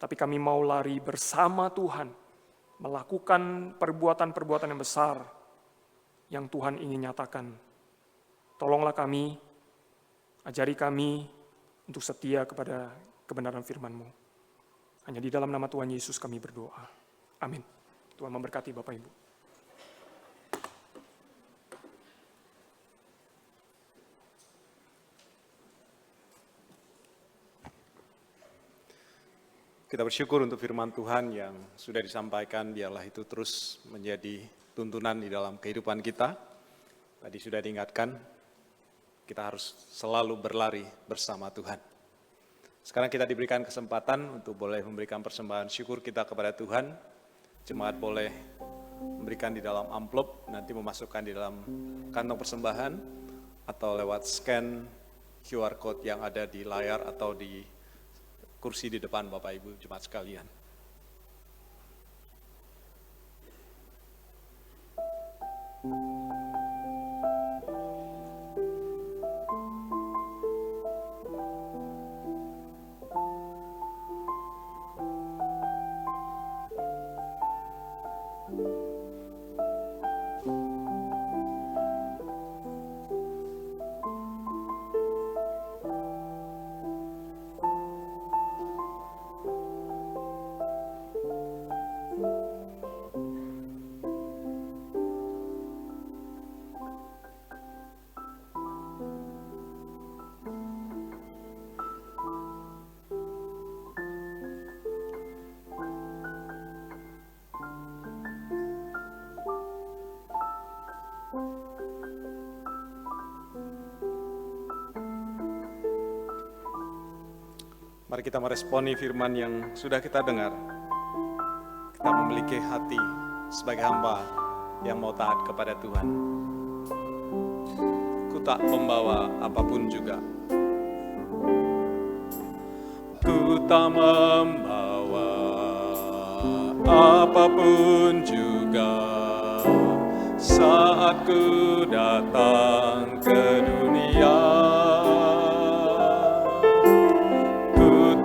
tapi kami mau lari bersama Tuhan, melakukan perbuatan-perbuatan yang besar yang Tuhan ingin nyatakan. Tolonglah kami, ajari kami untuk setia kepada kebenaran firman-Mu. Hanya di dalam nama Tuhan Yesus kami berdoa. Amin. Tuhan memberkati Bapak Ibu. Kita bersyukur untuk firman Tuhan yang sudah disampaikan, biarlah itu terus menjadi tuntunan di dalam kehidupan kita. Tadi sudah diingatkan, kita harus selalu berlari bersama Tuhan. Sekarang kita diberikan kesempatan untuk boleh memberikan persembahan syukur kita kepada Tuhan. Jemaat boleh memberikan di dalam amplop, nanti memasukkan di dalam kantong persembahan, atau lewat scan QR code yang ada di layar atau di kursi di depan Bapak Ibu jemaat sekalian. Mari kita meresponi firman yang sudah kita dengar. Kita memiliki hati sebagai hamba yang mau taat kepada Tuhan. Ku tak membawa apapun juga. Ku tak membawa apapun juga saat ku datang ke dunia.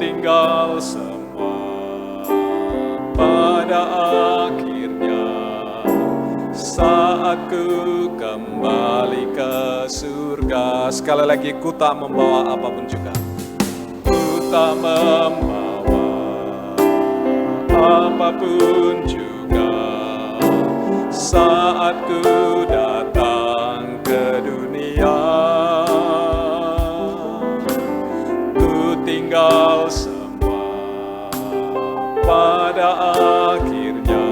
Tinggal semua pada akhirnya saat ku kembali ke surga. Sekali lagi, ku tak membawa apapun juga. Ku tak membawa apapun juga saat ku datang ke dunia. Ku tinggal pada akhirnya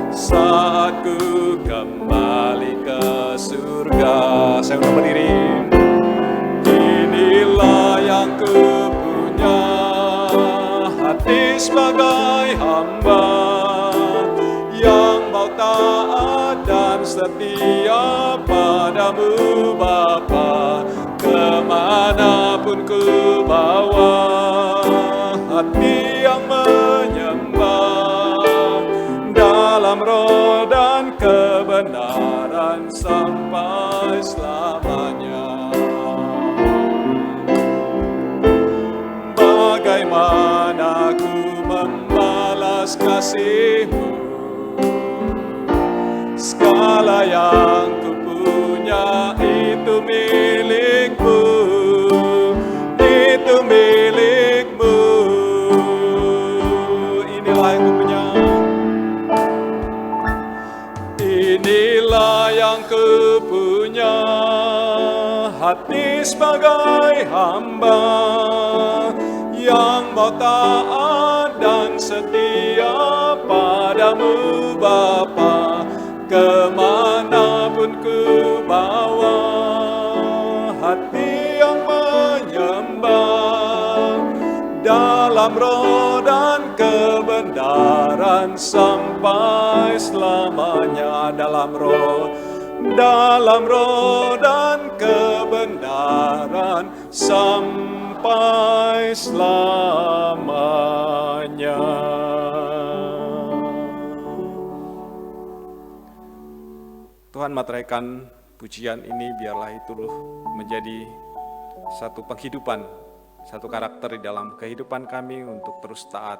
saat membuatku kembali ke surga. Saya undang berdiri. Inilah yang ku punya, hati sebagai hamba yang mau taat dan setia padamu Bapa. Kemanapun ku bawa, hati yang menyembah dalam roh dan kebenaran sampai selamanya. Bagaimana ku membalas kasih-Mu, segala yang ku punya itu milik-Mu, itu milik-Mu. Inilah yang ku punya, inilah yang ku punya, hati sebagai hamba yang mau taat dan setia padamu Bapa. Kemanapun ku bawa, hati yang menyembah dalam roh dan kebenaran sampai selamanya. Dalam roh dan kebenaran sampai selamanya. Tuhan, materaikan pujian ini biarlah itu menjadi satu penghidupan, satu karakter di dalam kehidupan kami untuk terus taat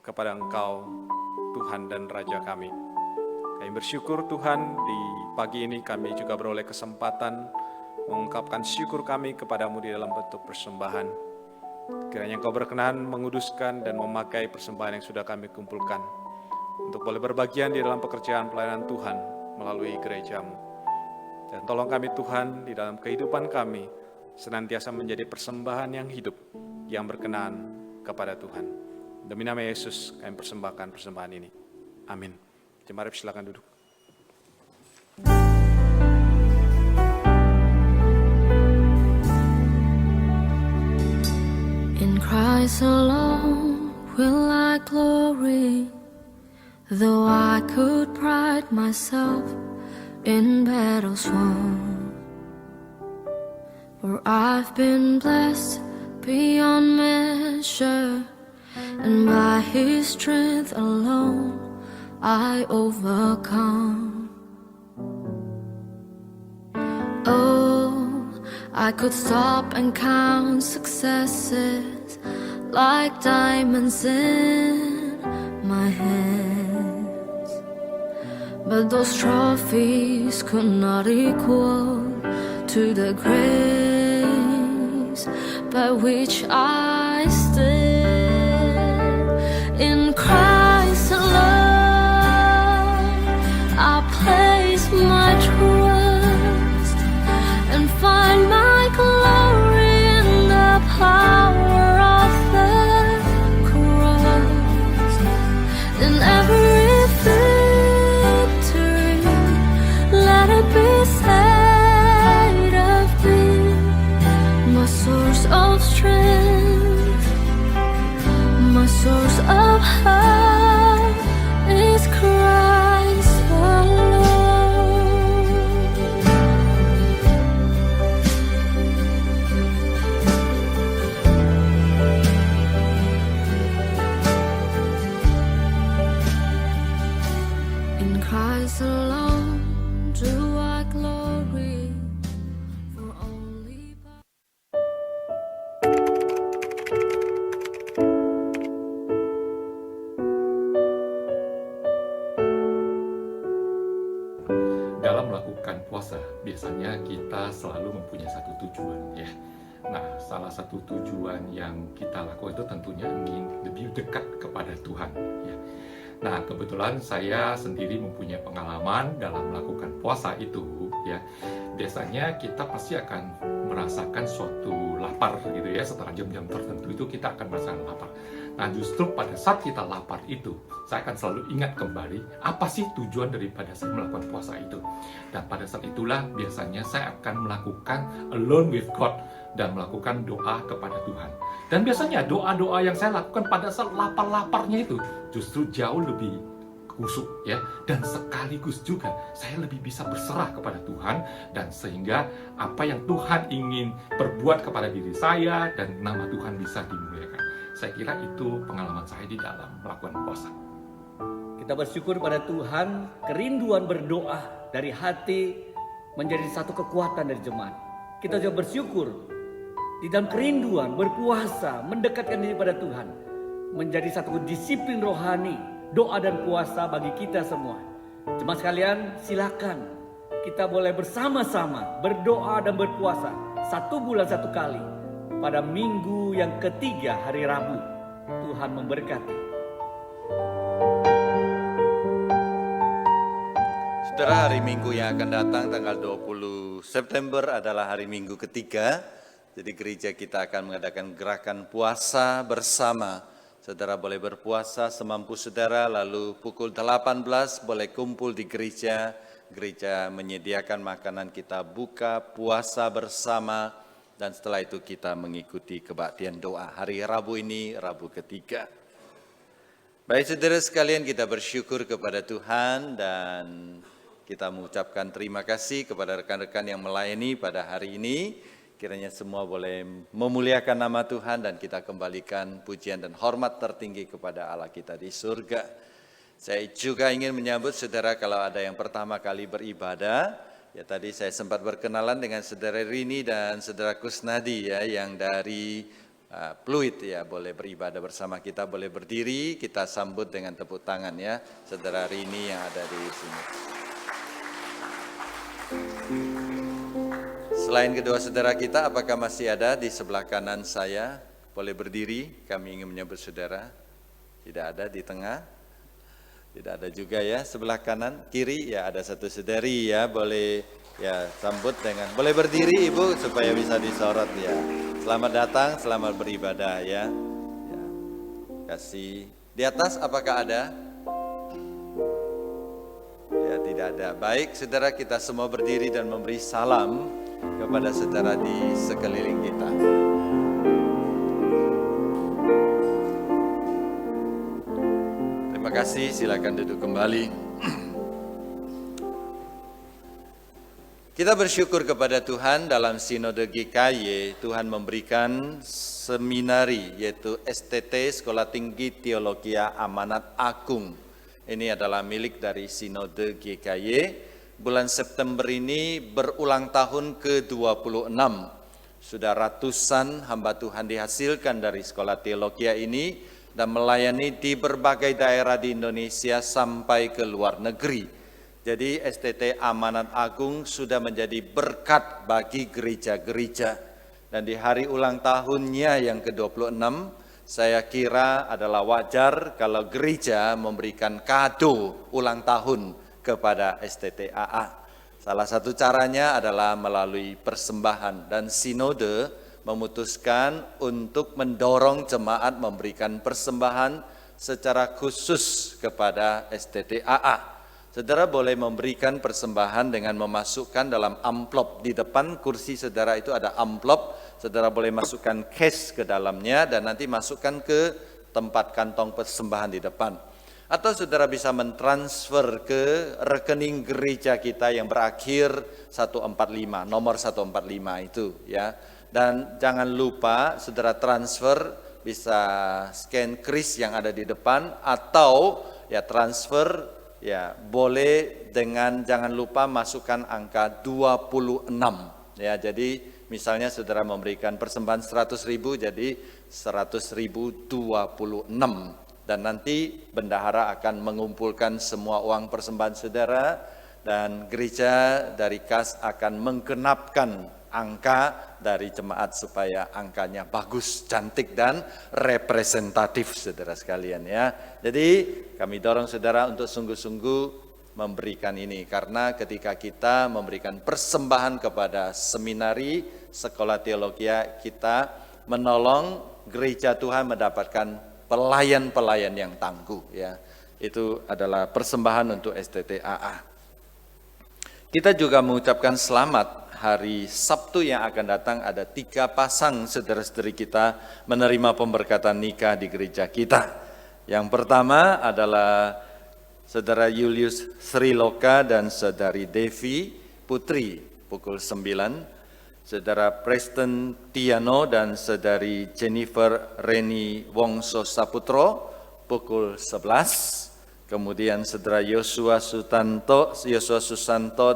kepada Engkau, Tuhan dan Raja kami. Kami bersyukur Tuhan, di pagi ini kami juga beroleh kesempatan mengungkapkan syukur kami kepadamu di dalam bentuk persembahan. Kiranya Engkau berkenan menguduskan dan memakai persembahan yang sudah kami kumpulkan untuk boleh berbagian di dalam pekerjaan pelayanan Tuhan melalui gereja-Mu. Dan tolong kami Tuhan, di dalam kehidupan kami senantiasa menjadi persembahan yang hidup, yang berkenan kepada Tuhan. Demi nama Yesus kami persembahkan persembahan ini. Amin. Jemaat silakan duduk. In Christ alone will I glory, though I could pride myself in battles won. For I've been blessed beyond measure, and by His strength alone I overcome. Oh, I could stop and count successes like diamonds in my hands, but those trophies could not equal to the grace by which I stand. In Christ alone I place my trust and find my glory in the power of the cross. In every victory, let it be said of me, my source of strength, my source of hope is Christ alone. In Christ alone do I glory, for only by Dalam melakukan puasa, biasanya kita selalu mempunyai satu tujuan, ya. Nah, salah satu tujuan yang kita lakukan itu tentunya ingin lebih dekat kepada Tuhan, ya. Nah, kebetulan saya sendiri mempunyai pengalaman dalam melakukan puasa itu, ya. Biasanya kita pasti akan merasakan suatu lapar, gitu ya. Setelah jam-jam tertentu itu kita akan merasakan lapar. Nah, justru pada saat kita lapar itu, saya akan selalu ingat kembali apa sih tujuan daripada saya melakukan puasa itu. Dan pada saat itulah biasanya saya akan melakukan alone with God dan melakukan doa kepada Tuhan. Dan biasanya doa-doa yang saya lakukan pada saat lapar-laparnya itu justru jauh lebih khusyuk ya, dan sekaligus juga saya lebih bisa berserah kepada Tuhan, dan sehingga apa yang Tuhan ingin perbuat kepada diri saya dan nama Tuhan bisa dimuliakan. Saya kira itu pengalaman saya di dalam melakukan puasa. Kita bersyukur pada Tuhan, kerinduan berdoa dari hati menjadi satu kekuatan dari jemaat. Kita juga bersyukur di dalam kerinduan berpuasa, mendekatkan diri pada Tuhan, menjadi satu disiplin rohani, doa dan puasa bagi kita semua. Jemaat sekalian, silakan kita boleh bersama-sama berdoa dan berpuasa 1 bulan 1 kali pada minggu yang ketiga hari Rabu. Tuhan memberkati. Saudara, hari Minggu yang akan datang tanggal 20 September adalah hari Minggu ketiga. Jadi gereja kita akan mengadakan gerakan puasa bersama. Saudara boleh berpuasa semampu saudara, lalu pukul 18 boleh kumpul di gereja. Gereja menyediakan makanan, kita buka puasa bersama, dan setelah itu kita mengikuti kebaktian doa. Hari Rabu ini, Rabu ketiga. Baik saudara sekalian, kita bersyukur kepada Tuhan dan kita mengucapkan terima kasih kepada rekan-rekan yang melayani pada hari ini. Kiranya semua boleh memuliakan nama Tuhan dan kita kembalikan pujian dan hormat tertinggi kepada Allah kita di surga. Saya juga ingin menyambut saudara kalau ada yang pertama kali beribadah. Ya, tadi saya sempat berkenalan dengan saudara Rini dan saudara Kusnadi ya, yang dari Pluit ya, boleh beribadah bersama kita, boleh berdiri, kita sambut dengan tepuk tangan ya, saudara Rini yang ada di sini. Selain kedua saudara kita, apakah masih ada di sebelah kanan saya? Boleh berdiri, kami ingin menyambut saudara. Tidak ada di tengah? Tidak ada juga ya, sebelah kanan, kiri ya ada satu saudari ya, boleh ya sambut dengan, boleh berdiri Ibu supaya bisa disorot ya. Selamat datang, selamat beribadah ya. Ya. Kasih di atas apakah ada? Ya tidak ada. Baik saudara, kita semua berdiri dan memberi salam kepada saudara di sekeliling kita. Terima kasih, silakan duduk kembali. Kita bersyukur kepada Tuhan dalam Sinode GKY, Tuhan memberikan seminari yaitu STT, Sekolah Tinggi Teologi Amanat Agung. Ini adalah milik dari Sinode GKY. Bulan September ini berulang tahun ke-26. Sudah ratusan hamba Tuhan dihasilkan dari Sekolah Teologi ini dan melayani di berbagai daerah di Indonesia sampai ke luar negeri. Jadi STT Amanat Agung sudah menjadi berkat bagi gereja-gereja. Dan di hari ulang tahunnya yang ke-26, saya kira adalah wajar kalau gereja memberikan kado ulang tahun kepada STT AA. Salah satu caranya adalah melalui persembahan, dan sinode memutuskan untuk mendorong jemaat memberikan persembahan secara khusus kepada STT AA. Saudara boleh memberikan persembahan dengan memasukkan dalam amplop. Di depan kursi saudara itu ada amplop, saudara boleh masukkan cash ke dalamnya dan nanti masukkan ke tempat kantong persembahan di depan. Atau saudara bisa mentransfer ke rekening gereja kita yang berakhir 145, nomor 145 itu ya. Dan jangan lupa saudara transfer, bisa scan kris yang ada di depan, atau ya transfer ya boleh dengan jangan lupa masukkan angka 26 ya. Jadi misalnya saudara memberikan persembahan 100.000, jadi 100.026, dan nanti bendahara akan mengumpulkan semua uang persembahan saudara dan gereja dari kas akan menggenapkan angka dari jemaat supaya angkanya bagus, cantik dan representatif saudara sekalian ya. Jadi kami dorong saudara untuk sungguh-sungguh memberikan ini, karena ketika kita memberikan persembahan kepada seminari sekolah teologi, kita menolong gereja Tuhan mendapatkan pelayan-pelayan yang tangguh ya. Itu adalah persembahan untuk STTAA. Kita juga mengucapkan selamat hari Sabtu yang akan datang ada 3 pasang saudara-saudari kita menerima pemberkatan nikah di gereja kita. Yang pertama adalah Saudara Julius Sriloka dan Saudari Devi Putri pukul 9. Saudara Preston Tiano dan Saudari Jennifer Reni Wongso Saputro pukul 11. Kemudian Saudara Yosua Susanto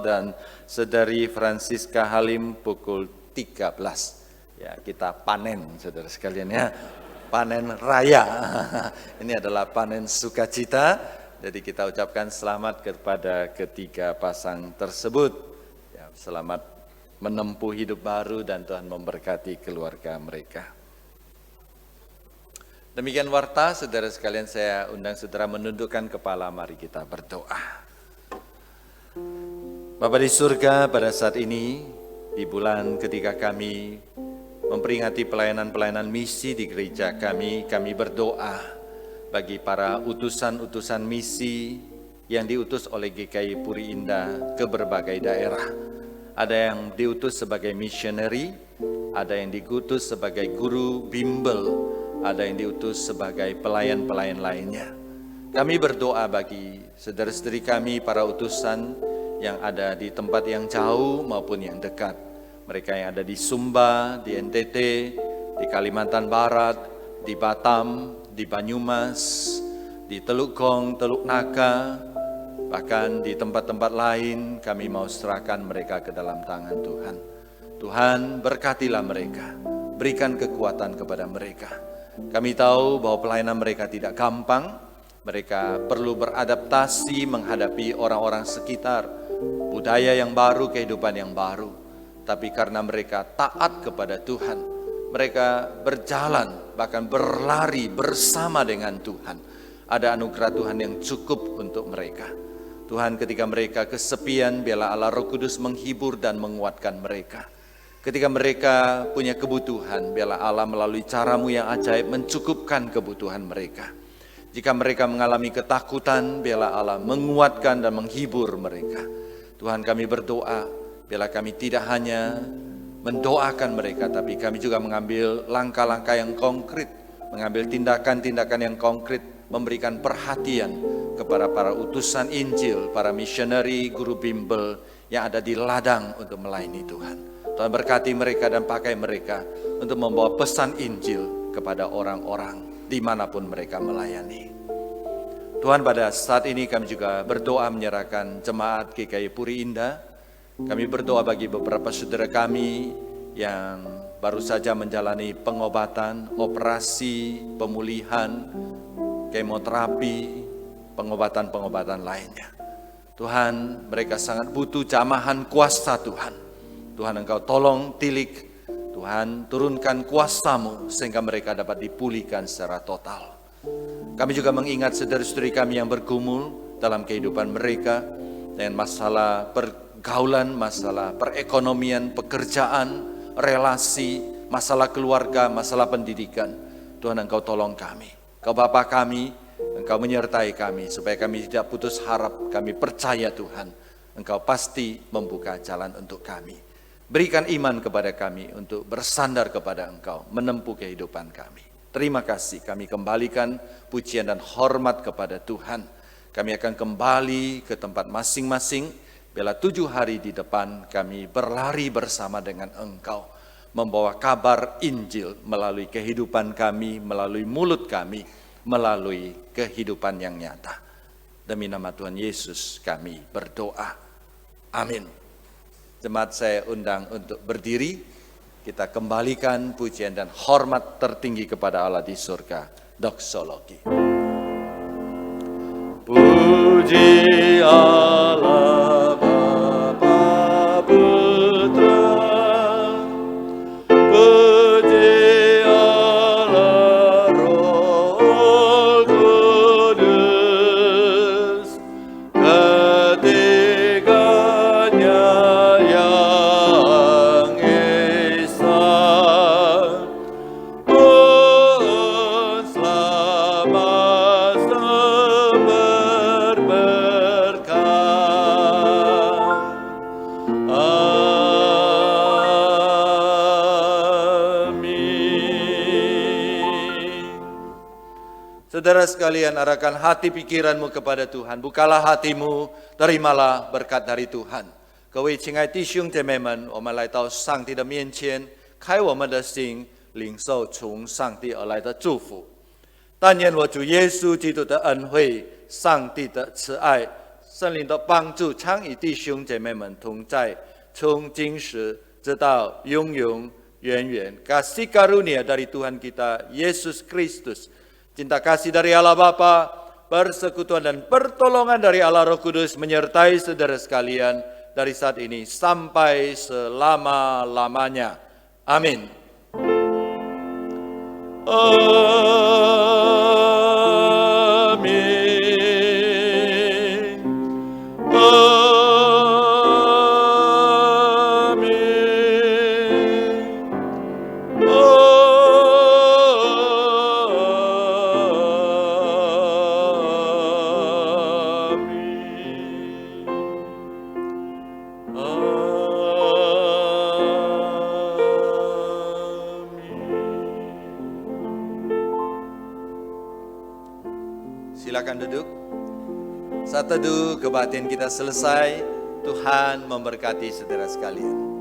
dan Saudari Francisca Halim pukul 13. Ya, kita panen saudara sekalian ya. Panen raya. Ini adalah panen sukacita. Jadi kita ucapkan selamat kepada ketiga pasang tersebut. Ya, selamat menempuh hidup baru dan Tuhan memberkati keluarga mereka. Demikian warta, saudara sekalian, saya undang saudara menundukkan kepala, mari kita berdoa. Bapa di surga, pada saat ini, di bulan ketika kami memperingati pelayanan-pelayanan misi di gereja kami berdoa bagi para utusan-utusan misi yang diutus oleh GKI Puri Indah ke berbagai daerah. Ada yang diutus sebagai missionary, ada yang diutus sebagai guru bimbel, ada yang diutus sebagai pelayan-pelayan lainnya. Kami berdoa bagi saudara-saudari kami, para utusan yang ada di tempat yang jauh maupun yang dekat. Mereka yang ada di Sumba, di NTT, di Kalimantan Barat, di Batam, di Banyumas, di Teluk Gong, Teluk Naka, bahkan di tempat-tempat lain. Kami mau serahkan mereka ke dalam tangan Tuhan. Tuhan, berkatilah mereka, berikan kekuatan kepada mereka. Kami tahu bahwa pelayanan mereka tidak gampang, mereka perlu beradaptasi menghadapi orang-orang sekitar, budaya yang baru, kehidupan yang baru. Tapi karena mereka taat kepada Tuhan, mereka berjalan, bahkan berlari bersama dengan Tuhan. Ada anugerah Tuhan yang cukup untuk mereka. Tuhan, ketika mereka kesepian, biarlah Allah Roh Kudus menghibur dan menguatkan mereka. Ketika mereka punya kebutuhan, biarlah Allah melalui cara-Mu yang ajaib mencukupkan kebutuhan mereka. Jika mereka mengalami ketakutan, biarlah Allah menguatkan dan menghibur mereka. Tuhan, kami berdoa, biarlah kami tidak hanya mendoakan mereka, tapi kami juga mengambil langkah-langkah yang konkret, mengambil tindakan-tindakan yang konkret, memberikan perhatian kepada para utusan Injil, para misioneri, guru bimbel yang ada di ladang untuk melayani Tuhan. Tuhan, berkati mereka dan pakai mereka untuk membawa pesan Injil kepada orang-orang dimanapun mereka melayani. Tuhan, pada saat ini kami juga berdoa menyerahkan jemaat GKI Puri Indah. Kami berdoa bagi beberapa saudara kami yang baru saja menjalani pengobatan, operasi, pemulihan, kemoterapi, pengobatan-pengobatan lainnya. Tuhan, mereka sangat butuh jamahan kuasa Tuhan. Tuhan, Engkau tolong tilik, Tuhan turunkan kuasa-Mu sehingga mereka dapat dipulihkan secara total. Kami juga mengingat saudara-saudari kami yang bergumul dalam kehidupan mereka dengan masalah pergaulan, masalah perekonomian, pekerjaan, relasi, masalah keluarga, masalah pendidikan. Tuhan, Engkau tolong kami. Engkau Bapa kami, Engkau menyertai kami supaya kami tidak putus harap. Kami percaya Tuhan, Engkau pasti membuka jalan untuk kami. Berikan iman kepada kami untuk bersandar kepada Engkau, menempuh kehidupan kami. Terima kasih, kami kembalikan pujian dan hormat kepada Tuhan. Kami akan kembali ke tempat masing-masing. Bila 7 hari di depan kami berlari bersama dengan Engkau, membawa kabar Injil melalui kehidupan kami, melalui mulut kami, melalui kehidupan yang nyata. Demi nama Tuhan Yesus kami berdoa. Amin. Jemaat saya undang untuk berdiri. Kita kembalikan pujian dan hormat tertinggi kepada Allah di surga. Doksologi. Puji Allah Bapa Putra, puji Allah Roh Kudus, ketiganya yang esa, pun selalu Saudara sekalian, arahkan hati pikiranmu kepada Tuhan. Bukalah hatimu, terimalah berkat dari Tuhan. 各位亲爱弟兄姐妹们，我们来到上帝的面前，开我们的心，领受从上帝而来的祝福。但愿我主耶稣基督的恩惠、上帝的慈爱、圣灵的帮助，常与弟兄姐妹们同在，从今时直到永永远远。Kasih karunia dari Tuhan kita Yesus Kristus, cinta kasih dari Allah Bapa, persekutuan dan pertolongan dari Allah Roh Kudus menyertai saudara sekalian dari saat ini sampai selama-lamanya. Amin. Amin. Silakan duduk. Saat teduh kebaktian kita selesai, Tuhan memberkati saudara sekalian.